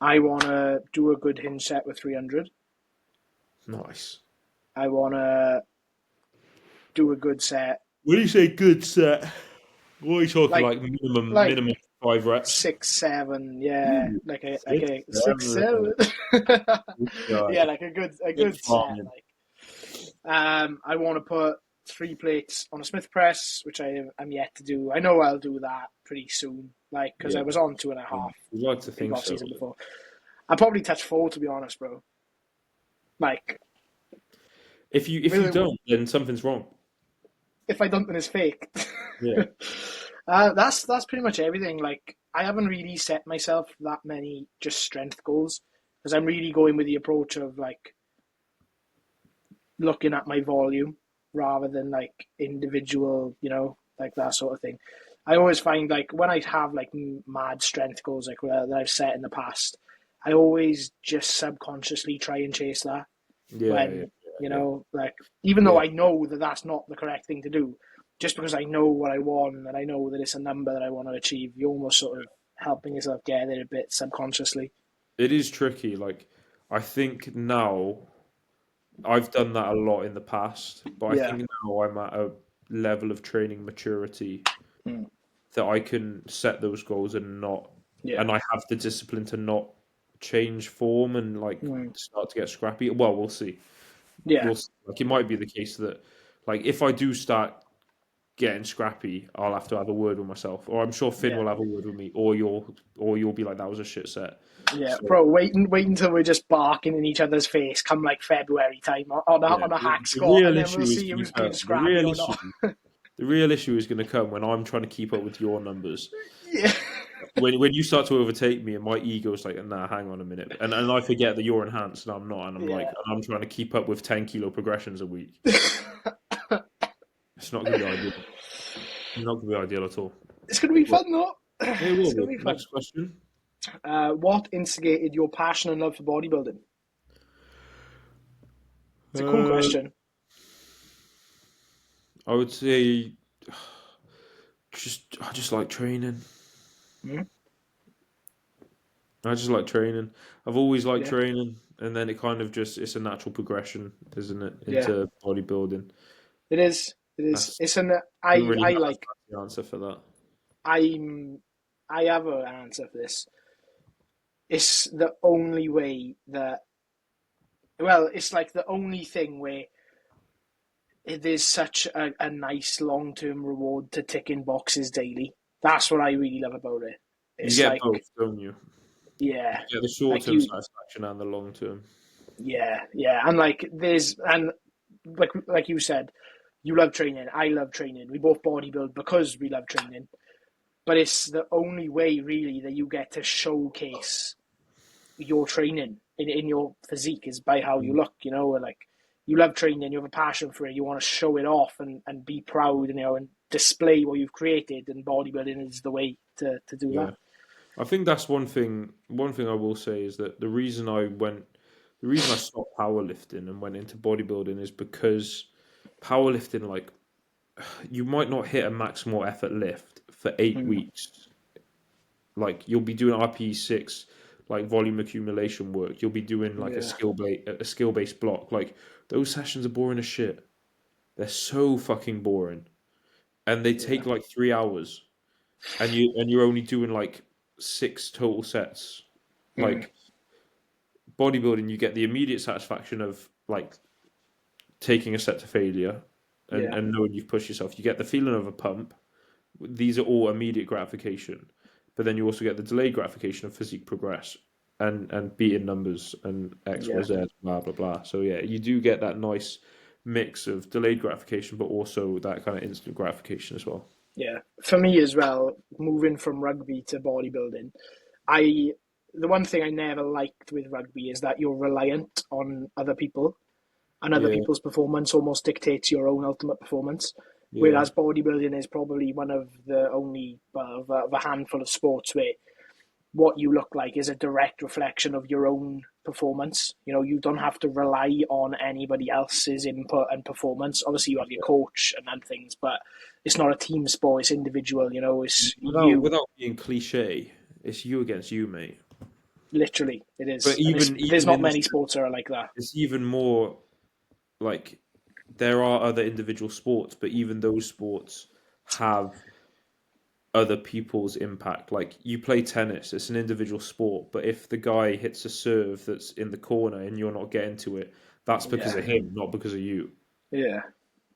S2: I want to do a good hinge set with 300.
S1: Nice.
S2: I want to do a good set,
S1: When you say good set, what are you talking
S2: like
S1: like
S2: like
S1: minimum 5 reps?
S2: 6, 7, yeah,
S1: Ooh,
S2: like
S1: six,
S2: a 6,
S1: seven.
S2: 7.
S1: Good guy.
S2: Yeah, like a
S1: Good
S2: good set.
S1: farming.
S2: Like, I want to put 3 plates on a Smith press, which I'm yet to do. I know I'll do that pretty soon, like because
S1: Yeah.
S2: I was on 2.5
S1: We'd like to
S2: big
S1: think
S2: off
S1: so.
S2: season before. I'll probably touch 4 to be honest, bro. Like,
S1: If you
S2: really,
S1: don't, then something's wrong.
S2: if I don't, then it's fake.
S1: Yeah.
S2: That's pretty much everything. Like, I haven't really set myself that many just strength goals because I'm really going with the approach of like looking at my volume rather than like individual, like that sort of thing. I always find like when I have like mad strength goals like that I've set in the past, I always just subconsciously try and chase that
S1: Yeah, yeah,
S2: when
S1: yeah,
S2: like even though
S1: yeah.
S2: I know that that's not the correct thing to do, just because I know what I want and I know that it's a number that I want to achieve, you almost sort of helping yourself get there a bit subconsciously.
S1: It is tricky. Like, I think now I've done that a lot in the past, but I
S2: Yeah.
S1: think now I'm at a level of training maturity
S2: Mm.
S1: that I can set those goals
S2: Yeah.
S1: and I have the discipline to not change form and like
S2: Mm.
S1: start to get scrappy. Well, we'll see.
S2: Yeah.
S1: We'll see. Like, it might be the case that, like, if I do start getting scrappy, I'll have to have a word with myself, or I'm sure Finn
S2: Yeah.
S1: will have a word with me, or you'll be like, that was a shit set.
S2: Yeah,
S1: So
S2: bro, wait until we're just barking in each other's face come like February time on a,
S1: yeah,
S2: on a
S1: the,
S2: hack
S1: the
S2: squat, and
S1: real
S2: then we'll
S1: issue is
S2: see
S1: going to
S2: who's being
S1: come.
S2: scrappy or not.
S1: The real issue is going to come when I'm trying to keep up with your numbers.
S2: Yeah.
S1: When you start to overtake me, and my ego's like, nah, hang on a minute, and I forget that you're enhanced and I'm not, and I'm like,
S2: Yeah.
S1: and I'm trying to keep up with 10 kilo progressions a week. It's not going to be ideal. Not going to be ideal at all.
S2: It's going to be
S1: Well,
S2: fun, though.
S1: it will
S2: It's going
S1: be.
S2: to be fun.
S1: Next question.
S2: What instigated your passion and love for bodybuilding? It's a cool
S1: Uh,
S2: question.
S1: I would say I just like training.
S2: Hmm?
S1: I just like training. I've always liked
S2: Yeah.
S1: training, and then it kind of just it's a natural progression, isn't it,
S2: Yeah.
S1: into bodybuilding.
S2: It is. It is.
S1: That's
S2: It's an.
S1: don't really
S2: I
S1: have
S2: like.
S1: a fancy answer for that.
S2: I'm. I have an answer for this. It's the only way that. Well, it's like the only thing where there's such a nice long-term reward to ticking boxes daily. That's what I really love about it.
S1: You
S2: It's
S1: get
S2: like,
S1: both, don't you?
S2: yeah,
S1: You get the short
S2: like
S1: term
S2: you,
S1: satisfaction and the long term.
S2: yeah, and like like you said, you love training. I love training. We both bodybuild because we love training. But it's the only way really that you get to showcase your training in your physique is by how you look, like you love training, you have a passion for it, you want to show it off and be proud, and display what you've created, and bodybuilding is the way to do
S1: Yeah.
S2: that.
S1: I think that's one thing. One thing I will say is that the reason I stopped powerlifting and went into bodybuilding is because powerlifting, like, you might not hit a maximal effort lift for 8 weeks. Like, you'll be doing RPE 6, like volume accumulation work. You'll be doing like
S2: Yeah,
S1: a skill based block. Like, those sessions are boring as shit. They're so fucking boring, and they
S2: yeah,
S1: take like 3 hours, and you're only doing like 6 total sets. Like, bodybuilding, you get the immediate satisfaction of like taking a set to failure
S2: yeah,
S1: and knowing you've pushed yourself. You get the feeling of a pump. These are all immediate gratification, but then you also get the delayed gratification of physique progress and beating numbers and X, Y,
S2: yeah,
S1: Z, blah blah blah. So yeah, you do get that nice mix of delayed gratification, but also that kind of instant gratification as well.
S2: yeah. For me as well, moving from rugby to bodybuilding, I the one thing I never liked with rugby is that you're reliant on other people, and other
S1: Yeah,
S2: people's performance almost dictates your own ultimate performance.
S1: yeah,
S2: Whereas bodybuilding is probably one of the only of a handful of sports where what you look like is a direct reflection of your own performance. You don't have to rely on anybody else's input and performance. Obviously, you have your coach and things, but it's not a team sport. It's individual. It's you.
S1: without being cliche, it's you against you, mate.
S2: Literally, it
S1: But
S2: is, and there's
S1: even
S2: not
S1: in
S2: many
S1: this,
S2: sports that are like that.
S1: it's even more like there are other individual sports, but even those sports have other people's impact. Like, you play tennis, it's an individual sport, but if the guy hits a serve that's in the corner and you're not getting to it, that's because
S2: Yeah,
S1: of him, not because of you.
S2: yeah,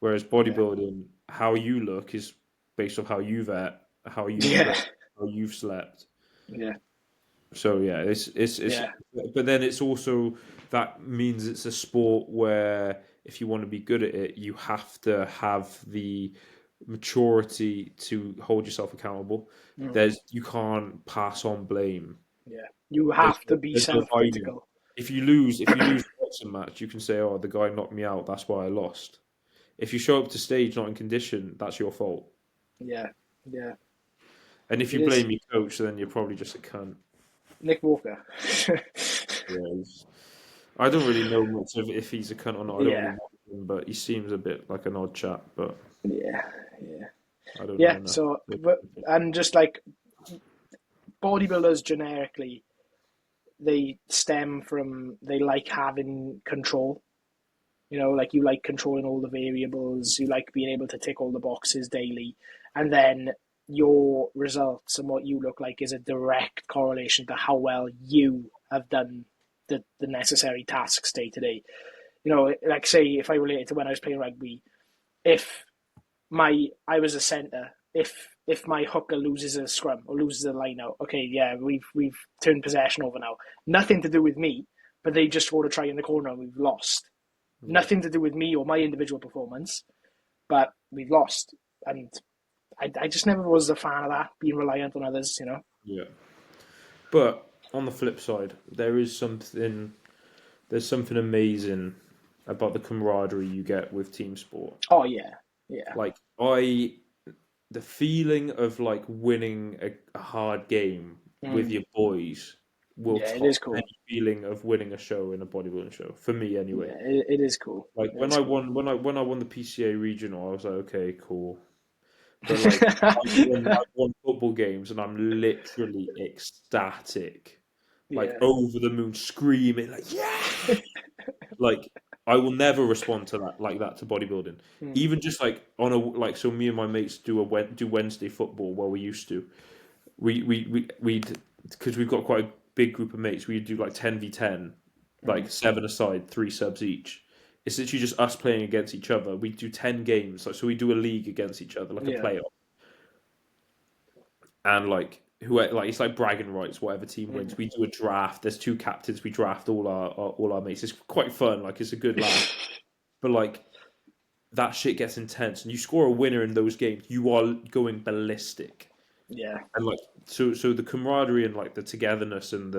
S1: Whereas
S2: yeah,
S1: bodybuilding, how you look is based off how you've ate, how you've
S2: yeah,
S1: trained, how you've slept.
S2: yeah,
S1: So yeah, it's
S2: yeah,
S1: but then it's also that means it's a sport where if you want to be good at it, you have to have the maturity to hold yourself accountable. You can't pass on blame.
S2: yeah. You have to be
S1: There's no hiding.
S2: self-critical.
S1: If you lose a boxing match, you can say, "Oh, the guy knocked me out. That's why I lost." If you show up to stage not in condition, that's your fault.
S2: Yeah, yeah.
S1: And if
S2: It
S1: you
S2: is
S1: blame your coach, then you're probably just a cunt.
S2: Nick Walker.
S1: Yeah, I don't really know much of if he's a cunt or not. I don't really
S2: Yeah,
S1: know him, but he seems a bit like an odd chap. But
S2: yeah, yeah,
S1: I don't know
S2: yeah.
S1: enough.
S2: So, and just like bodybuilders generically, they stem from they like having control. Like you like controlling all the variables, you like being able to tick all the boxes daily, and then your results and what you look like is a direct correlation to how well you have done the necessary tasks day to day. Like say if I relate it to when I was playing rugby, if I was a centre, if my hooker loses a scrum or loses a line out, okay, yeah, we've turned possession over now. Nothing to do with me, but they just scored a try in the corner and we've lost.
S1: Yeah,
S2: Nothing to do with me or my individual performance, but we've lost. And I just never was a fan of that, being reliant on others.
S1: yeah. But on the flip side, there's something amazing about the camaraderie you get with team sport.
S2: Oh yeah, yeah,
S1: Like, the feeling of like winning a hard game with your boys will
S2: yeah. It
S1: top
S2: is cool.
S1: any feeling of winning a show in a bodybuilding show for me anyway.
S2: Yeah, it is cool.
S1: Like,
S2: It is cool.
S1: when I won the PCA regional, I was like, okay, cool. But like, I won football games and I'm literally ecstatic, like
S2: Yeah,
S1: over the moon, screaming like yeah. Like, I will never respond to that like that to bodybuilding. Even just like on a like so me and my mates do Wednesday football. Well, we used to. We'd because we've got quite a big group of mates. We'd do like 10v10, like seven aside, three subs each. it's literally just us playing against each other. We do 10 games, like so we do a league against each other, like a
S2: Yeah.
S1: playoff, and like who like it's like bragging rights. Whatever team wins, we do a draft. There's 2 captains. We draft all our mates. It's quite fun. Like it's a good laugh. But like that shit gets intense, and you score a winner in those games, you are going ballistic.
S2: Yeah.
S1: And like so the camaraderie and like the togetherness and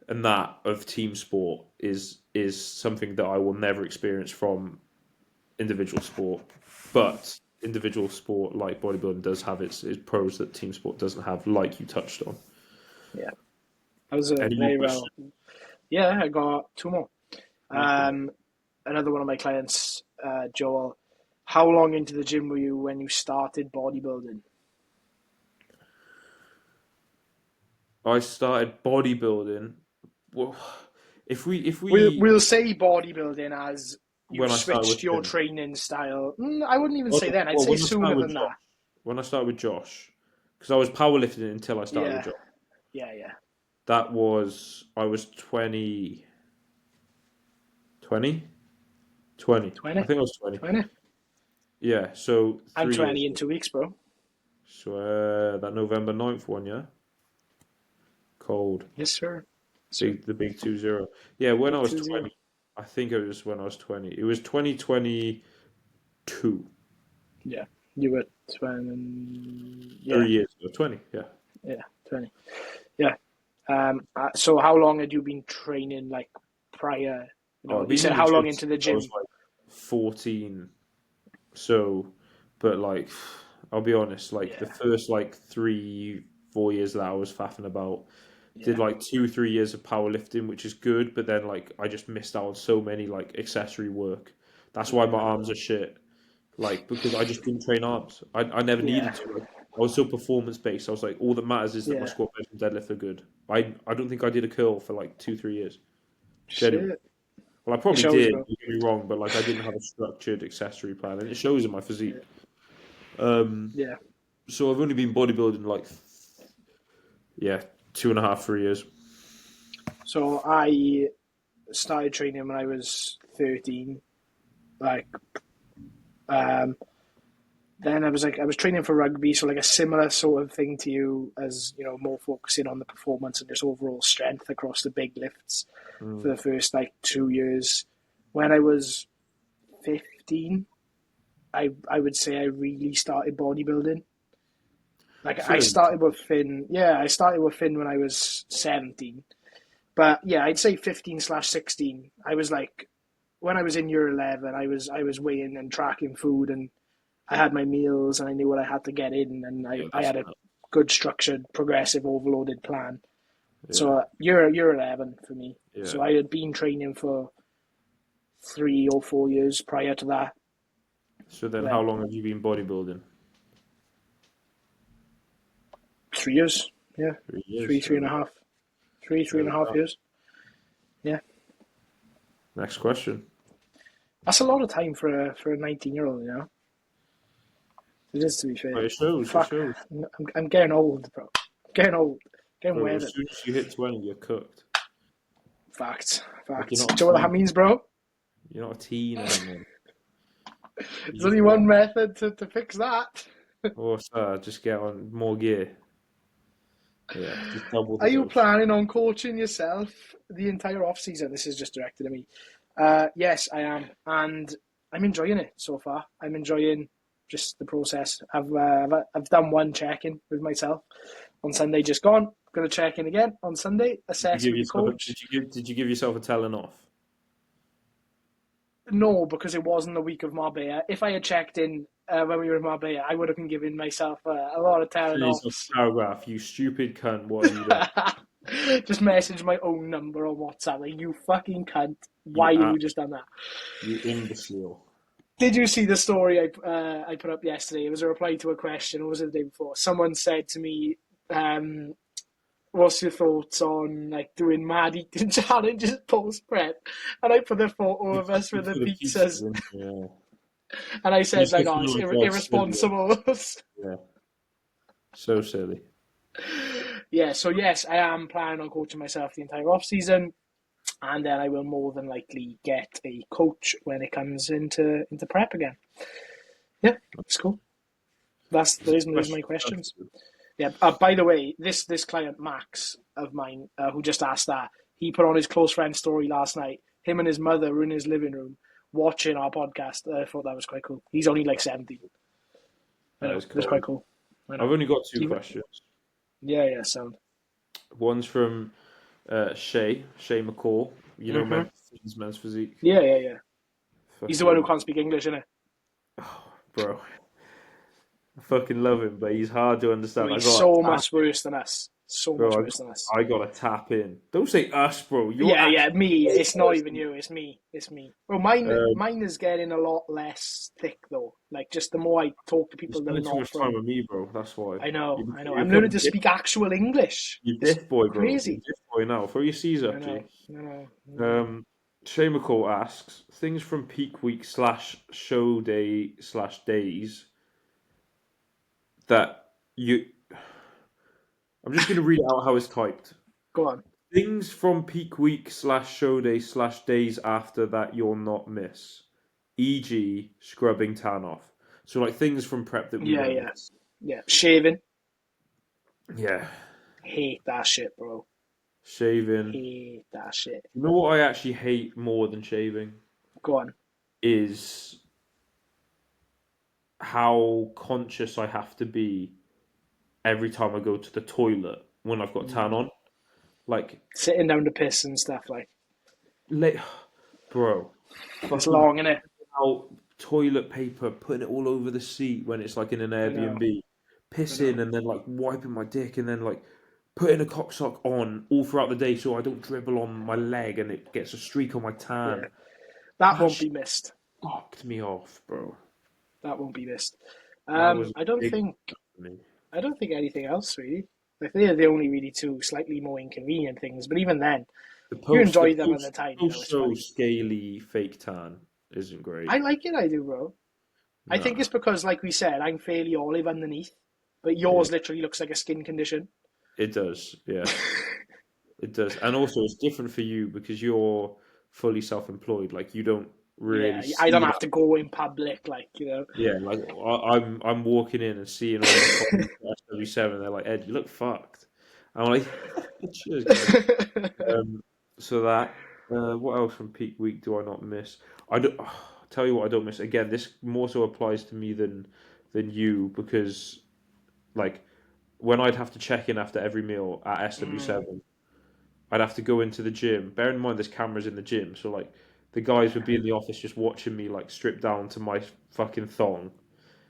S1: that of team sport is something that I will never experience from individual sport. But individual sport like bodybuilding does have its pros that team sport doesn't have, like you touched on.
S2: Yeah. That was a
S1: Any more
S2: very
S1: questions?
S2: well. Yeah, I got 2 more.
S1: Okay.
S2: Another one of my clients, Joel. How long into the gym were you when you started bodybuilding?
S1: I started bodybuilding. Well, if we
S2: We'll say bodybuilding as you
S1: when I started
S2: switched
S1: with
S2: your
S1: him,
S2: training style. I wouldn't even
S1: well,
S2: say then. I'd
S1: well,
S2: say
S1: when I started
S2: sooner
S1: with
S2: than
S1: Josh,
S2: that.
S1: when I started with Josh, because I was powerlifting until I started with
S2: Yeah,
S1: Josh.
S2: yeah.
S1: That was I was 20. 20. I
S2: 20?
S1: think I was 20.
S2: 20?
S1: Yeah, so
S2: I'm
S1: 3 years
S2: 20 in
S1: ago.
S2: 2 weeks, bro.
S1: So that November 9th one, yeah? Cold.
S2: Yes, sir.
S1: The big 2-0. Yeah, when I
S2: Big
S1: was
S2: 2-0.
S1: 20. I think it was when I was 20. It was 2022.
S2: Yeah, you were 20. Yeah,
S1: 3 years ago. 20, yeah.
S2: yeah, 20. Yeah. So how long had you been training, like, prior?
S1: Oh, I've
S2: You
S1: been
S2: said
S1: in the
S2: how
S1: gym
S2: long into
S1: since
S2: the
S1: I was
S2: gym?
S1: like 14. So, but like, I'll be honest, like the
S2: Yeah,
S1: first like 3, 4 years that I was faffing about, did
S2: yeah,
S1: like 2, 3 years of powerlifting, which is good, but then like I just missed out on so many like accessory work. That's why my
S2: yeah,
S1: arms are shit. Like because I just didn't train arms. I never
S2: yeah,
S1: needed to. Like, I was so performance based. I was like, all that matters is that my
S2: yeah.
S1: squat, bench, and deadlift are good. I don't think I did a curl for like 2, 3 years. Genuinely.
S2: Shit.
S1: Well, I
S2: It
S1: probably
S2: shows,
S1: did.
S2: bro.
S1: Don't get me wrong, but like I didn't have a structured accessory plan, and it shows in my
S2: Yeah,
S1: physique.
S2: yeah.
S1: So I've only been bodybuilding like yeah, 2.5, 3 years.
S2: So I started training when I was 13. Like, um, then I was training for rugby, so like a similar sort of thing to you, as more focusing on the performance and just overall strength across the big lifts for
S1: Mm.
S2: the first like 2 years. When I was 15, I would say I really started bodybuilding. Like I
S1: Fairly.
S2: started with Finn. Yeah, I started with Finn when I was 17. But yeah, I'd say 15/16. I was like, when I was in year 11, I was weighing and tracking food, and I had my meals, and I knew what I had to get in, and I,
S1: Yeah,
S2: I
S1: that's
S2: had a good structured, progressive, overloaded plan.
S1: yeah,
S2: So year 11 for me.
S1: yeah.
S2: So I had been training for 3 or 4 years prior to that.
S1: So then, how
S2: When
S1: long have you been bodybuilding?
S2: 3 years, yeah,
S1: 3 years.
S2: three and a half, three
S1: There
S2: and
S1: we
S2: a half
S1: go.
S2: years. Yeah,
S1: Next question.
S2: that's a lot of time for a 19-year-old. It is, to be
S1: But
S2: fair.
S1: it shows. It
S2: Fuck,
S1: shows.
S2: I'm getting old, bro. Getting old, getting
S1: Bro, as
S2: weathered.
S1: soon as you hit 20, you're cooked.
S2: Facts,
S1: Like you're
S2: facts.
S1: not a
S2: Do you know what that
S1: teen.
S2: means, bro?
S1: You're not a teen anymore. You
S2: There's
S1: just
S2: only
S1: get
S2: one method to fix that.
S1: just get on more gear. Yeah, just double the
S2: Are you
S1: dose.
S2: planning on coaching yourself the entire off season? This is just directed at me. Yes, I am, and I'm enjoying it so far. I'm enjoying just the process. I've done one check-in with myself on Sunday, just gone. Going to check in again on Sunday,
S1: Did you
S2: assess
S1: give
S2: with the
S1: yourself?
S2: coach.
S1: Did you give yourself a telling off?
S2: No, because it wasn't the week of Marbella. If I had checked in when we were in Marbella, I would have been giving myself a lot of telling
S1: Send yourself
S2: offs.
S1: a paragraph. You stupid cunt. What have you done?
S2: Just message my own number on WhatsApp. Like, you fucking cunt.
S1: You
S2: Why have
S1: app.
S2: you just done that?
S1: You imbecile.
S2: Did you see the story I put up yesterday? It was a reply to a question. What was it the day before? Someone said to me, "What's your thoughts on like doing mad eating challenges post prep?" And I put the photo
S1: You
S2: of us
S1: put
S2: with the
S1: for the pizzas
S2: pizzas,
S1: in. Yeah.
S2: and I
S1: You
S2: said
S1: said
S2: like, "Oh,
S1: something
S2: it's
S1: like, "Oh, it's silly."
S2: irresponsible."
S1: Yeah. So silly.
S2: Yeah. So yes, I am planning on coaching myself the entire off season. and then I will more than likely get a coach when it comes into prep again. Yeah, it's cool. There's my questions. Yeah. By the way, this client Max of mine who just asked that, he put on his close friend story last night. Him and his mother were in his living room watching our podcast. I thought that was quite cool. He's only like 17. I
S1: That
S2: know
S1: is
S2: it's
S1: cool.
S2: quite cool. I know.
S1: I've only got two questions.
S2: Yeah, sound.
S1: One's from Shay McCall. You know, men's physique.
S2: Yeah. He's the one who
S1: Fucking,
S2: can't speak English, isn't it?
S1: bro, I fucking love him, but he's hard to understand.
S2: Bro,
S1: I
S2: he's
S1: got
S2: so much worse than us. So much
S1: bro.
S2: worse than us.
S1: I gotta tap in. Don't say us, bro. You're
S2: Yeah,
S1: actually
S2: me.
S1: way
S2: It's not
S1: worse
S2: even
S1: than
S2: you. It's me. It's me. Well, mine is getting a lot less thick though. Like just the more I talk to
S1: you're
S2: people that are
S1: spending too
S2: not
S1: much time
S2: from.
S1: with me, bro. That's why.
S2: I know.
S1: You're
S2: I'm learning
S1: becoming
S2: to speak actual English.
S1: you
S2: It's
S1: diff boy, bro. You
S2: crazy.
S1: diff boy now. Throw your C's
S2: I
S1: up, G.
S2: know. No.
S1: Shay McCall asks things from peak week / show day / days that you. I'm just gonna read it out how it's typed.
S2: Go on.
S1: Things from peak week / show day / days after that you'll not miss, e.g., scrubbing tan off. So like things from prep that we won't
S2: Yeah.
S1: miss.
S2: Yeah. Shaving.
S1: Yeah,
S2: Hate that shit, bro.
S1: shaving.
S2: Hate that shit.
S1: You know what I actually hate more than shaving
S2: Go on.
S1: is how conscious I have to be every time I go to the toilet when I've got tan on. Like,
S2: Sitting down to piss and stuff like.
S1: let, bro,
S2: It's
S1: fucking
S2: long, innit?
S1: out toilet paper, putting it all over the seat when it's like in an
S2: I know.
S1: Airbnb,
S2: I know.
S1: pissing and then like wiping my dick and then like putting a cocksock on all throughout the day so I don't dribble on my leg and it gets a streak on my
S2: Yeah.
S1: tan.
S2: That
S1: That
S2: won't be
S1: shit
S2: missed.
S1: fucked me off, bro.
S2: That won't be missed.
S1: That was
S2: I don't
S1: big
S2: think
S1: for me.
S2: anything else really. Like they're the only really two slightly more inconvenient things. But even then, you
S1: The
S2: enjoy them at the time. You know,
S1: post
S2: it's
S1: show
S2: funny.
S1: scaly fake tan isn't great.
S2: I like it. I do, bro. I think
S1: Nah,
S2: it's because, like we said, I'm fairly olive underneath, but
S1: yeah,
S2: yours literally looks like a skin condition.
S1: it does. Yeah, it does. And also, it's different for you because you're fully self-employed. Like you don't really
S2: Yeah, I
S1: see
S2: don't have
S1: that.
S2: to go in public, like you know.
S1: Yeah, like I'm walking in and seeing all my colleagues at SW7. They're like, Ed, you look fucked. I'm like, cheers, guys. So that. What else from peak week do I not miss? I don't. Tell you what, I don't miss. Again, this more so applies to me than you because like when I'd have to check in after every meal at
S2: Mm,
S1: SW7, I'd have to go into the gym. Bear in mind, there's cameras in the gym, so like the guys
S2: yeah.
S1: would be in the office just watching me like strip down to my fucking thong.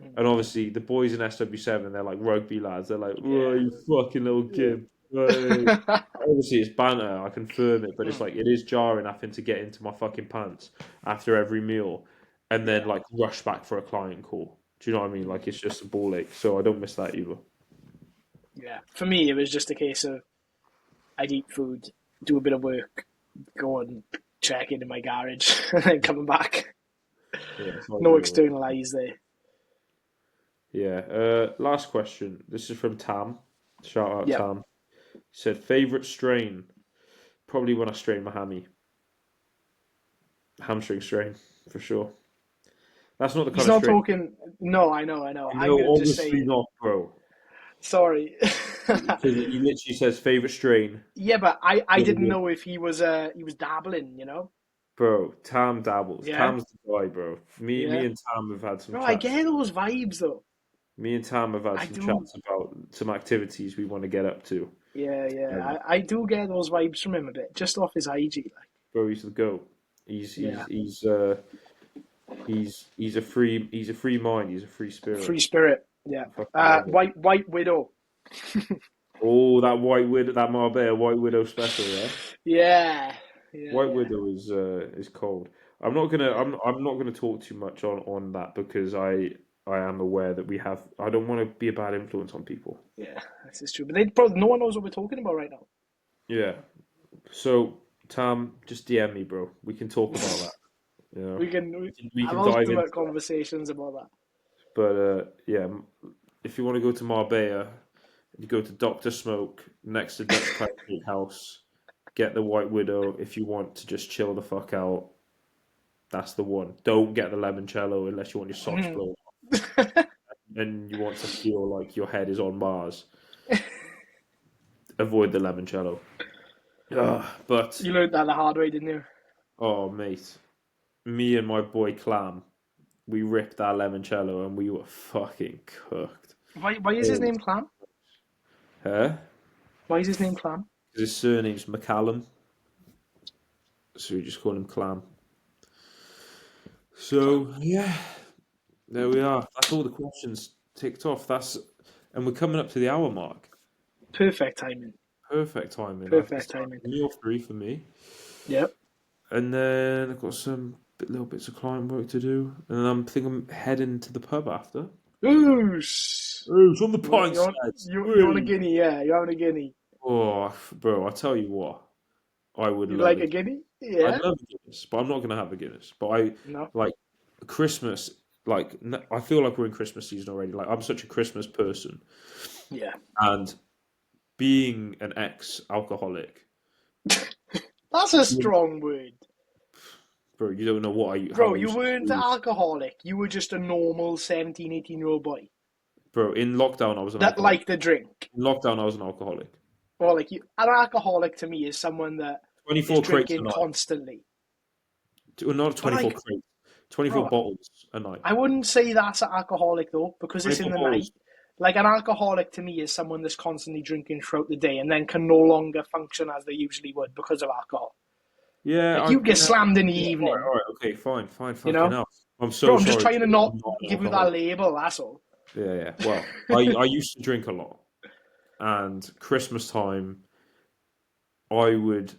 S2: Mm,
S1: And obviously, the boys in SW7, they're like rugby lads. They're like, "Whoa,
S2: yeah.
S1: you fucking little
S2: Yeah.
S1: gib." Hey. Obviously, it's banter. I confirm it, but it's
S2: Mm,
S1: like it is jarring having to get into my fucking pants after every meal, and then
S2: yeah.
S1: like rush back for a client call. Do you know what I mean? Like it's just a ball ache. So I don't miss that either.
S2: Yeah. For me, it was just a case of I'd eat food, do a bit of work, go and check into my garage, and then coming back.
S1: Yeah, it's
S2: No
S1: ideal.
S2: external eyes there.
S1: Yeah. Last question. This is from Tam. Shout out
S2: Yep.
S1: Tam. He said favorite strain. Probably when I strain my hamstring strain for sure. That's not the
S2: He's
S1: kind of
S2: not
S1: strain.
S2: talking. No, I know.
S1: I
S2: I'm
S1: know,
S2: gonna just
S1: obviously
S2: say
S1: not, bro.
S2: sorry.
S1: Because he literally says favorite strain.
S2: Yeah, but I didn't know if he was dabbling. You know.
S1: Bro, Tam dabbles.
S2: Yeah.
S1: Tam's the guy, bro. Me
S2: Yeah.
S1: and Tam have had some
S2: Bro, I
S1: chats.
S2: get those vibes though.
S1: Me and Tam have had
S2: I
S1: some
S2: do.
S1: chats about some activities we want to get up to.
S2: Yeah.
S1: Um,
S2: I do get those vibes from him a bit, just off his IG. Like,
S1: bro, he's the goat. He's he's
S2: yeah,
S1: he's uh he's a free mind. He's a free spirit.
S2: free spirit. Yeah.
S1: I fucking love it.
S2: White Widow.
S1: Oh, that White Widow, that Marbella White Widow special, yeah.
S2: Yeah.
S1: White
S2: Yeah.
S1: Widow is cold. I'm not gonna
S2: Yeah.
S1: I'm not gonna talk too much on that because I am aware that we have. I don't want to be a bad influence on people.
S2: Yeah. This is true. But bro, no one knows what we're talking about right now.
S1: Yeah. So Tam, just DM me, bro. We can talk about that. You know,
S2: We
S1: we
S2: have
S1: can dive into
S2: ultimate
S1: that.
S2: conversations about that.
S1: But yeah, if you want to go to Marbella, you go to Doctor Smoke next to Dutch Pancake House. get the White Widow if you want to just chill the fuck out. That's the one. Don't get the limoncello unless you want your socks blown and you want to feel like your head is on Mars. Avoid the limoncello. But
S2: You learned that the hard way, didn't you?
S1: oh, mate, me and my boy Clam, we ripped our limoncello and we were fucking cooked.
S2: Why is his name Clam?
S1: Huh?
S2: Why is his name Clam?
S1: His surname's McCallum, so we just call him Clam. So yeah, there we are. That's all the questions ticked off. And we're coming up to the hour mark.
S2: Perfect timing.
S1: Perfect timing.
S2: Perfect timing.
S1: Meal free for me.
S2: Yep.
S1: And then I've got some little bits of client work to do, and I think I'm heading to the pub after.
S2: Ooh,
S1: It's on the pint side.
S2: You want a guinea? Yeah, you're having a guinea.
S1: Oh, bro, I tell you what, I would
S2: You
S1: love
S2: like
S1: a
S2: a guinea? Yeah.
S1: I'd love a Guinness, but I'm not gonna have a Guinness. But I
S2: No.
S1: like Christmas. Like I feel like we're in Christmas season already. Like I'm such a Christmas person,
S2: Yeah.
S1: and being an ex-alcoholic,
S2: That's a strong word.
S1: bro, you don't know what I.
S2: Bro,
S1: how I
S2: you
S1: used to
S2: weren't
S1: do.
S2: alcoholic. You were just a normal 17, 18-year-old boy
S1: Bro, in lockdown I was an
S2: that
S1: alcoholic.
S2: liked the drink.
S1: In lockdown I was an alcoholic.
S2: Or like an alcoholic to me is someone that
S1: 24
S2: is
S1: crates a
S2: drinking
S1: night.
S2: constantly.
S1: Not 24
S2: like,
S1: crates. 24
S2: bro,
S1: bottles a night.
S2: I wouldn't say that's an alcoholic though, because it's in the
S1: 24
S2: night.
S1: bottles.
S2: Like an alcoholic to me is someone that's constantly drinking throughout the day and then can no longer function as they usually would because of alcohol.
S1: Yeah,
S2: Like you get
S1: yeah.
S2: slammed in the
S1: Yeah,
S2: evening,
S1: all right, okay, fine,
S2: you
S1: fucking
S2: know?
S1: hell. I'm so
S2: Bro, I'm just
S1: sorry.
S2: trying to not
S1: I'm not an
S2: give you that
S1: alcoholic.
S2: label, that's all.
S1: Yeah. Well, I used to drink a lot, and Christmas time, I would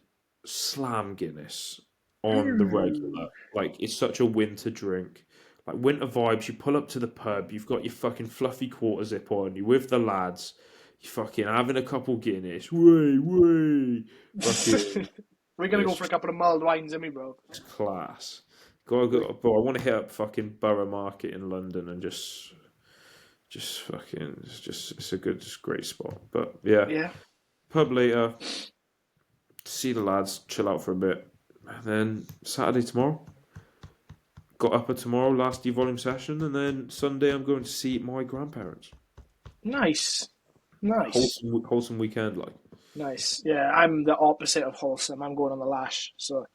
S1: slam Guinness on the regular. Like it's such a winter drink. Like winter vibes. You pull up to the pub. You've got your fucking fluffy quarter zip on. You with the lads. You fucking having a couple Guinness. Way. Fucking.
S2: We're going to go for a couple of mulled wines, aren't we, bro?
S1: It's class. Bro, I want to hit up fucking Borough Market in London and just fucking, it's a good, just great spot. But
S2: Yeah.
S1: pub later, see the lads, chill out for a bit, and then Saturday tomorrow. Got upper tomorrow, last volume session, and then Sunday I'm going to see my grandparents.
S2: Nice.
S1: Wholesome weekend, like.
S2: Nice. Yeah, I'm the opposite of wholesome. I'm going on the lash. So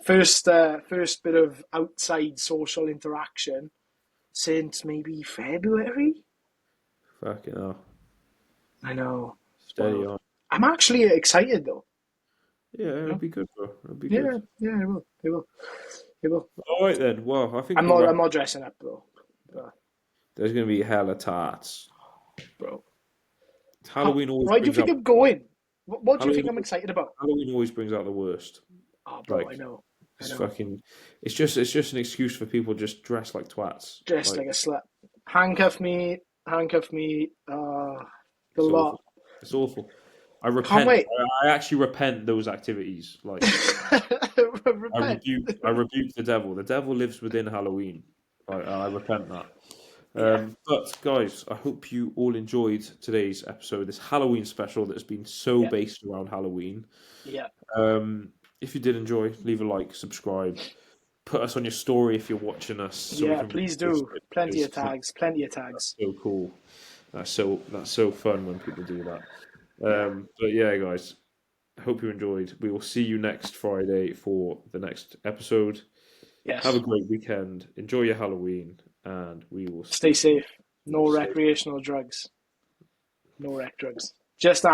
S2: first bit of outside social interaction since maybe February.
S1: Fucking hell.
S2: I know.
S1: Steady on.
S2: I'm actually excited though.
S1: Yeah, it'll be good, bro. It'll be
S2: Yeah,
S1: good.
S2: yeah, it will.
S1: All right then. Well, I think
S2: I'm not dressing up though.
S1: there's going to be hella tarts.
S2: Bro.
S1: Halloween always
S2: Why do you
S1: brings
S2: think
S1: out
S2: I'm going? What do you think
S1: Halloween-
S2: I'm excited about?
S1: Halloween always brings out the worst.
S2: Oh, bro,
S1: Like,
S2: I know.
S1: It's fucking. It's just an excuse for people just dress like twats.
S2: Dressed like a slut. Handcuff me. The
S1: It's
S2: lot.
S1: awful. It's awful. I repent.
S2: wait.
S1: I actually repent those activities. Like
S2: Repent.
S1: I rebuke the devil. The devil lives within Halloween. I repent that. But guys, I hope you all enjoyed today's episode, this Halloween special that has been so based around Halloween.
S2: Yeah.
S1: If you did enjoy, leave a like, subscribe, put us on your story if you're watching us. So we can
S2: Please do. Plenty of tags.
S1: That's so cool. That's so fun when people do that. But yeah, guys, I hope you enjoyed. We will see you next Friday for the next episode.
S2: Yes.
S1: Have a great weekend. Enjoy your Halloween, and we will
S2: stay safe. No recreational drugs. No rec drugs. Just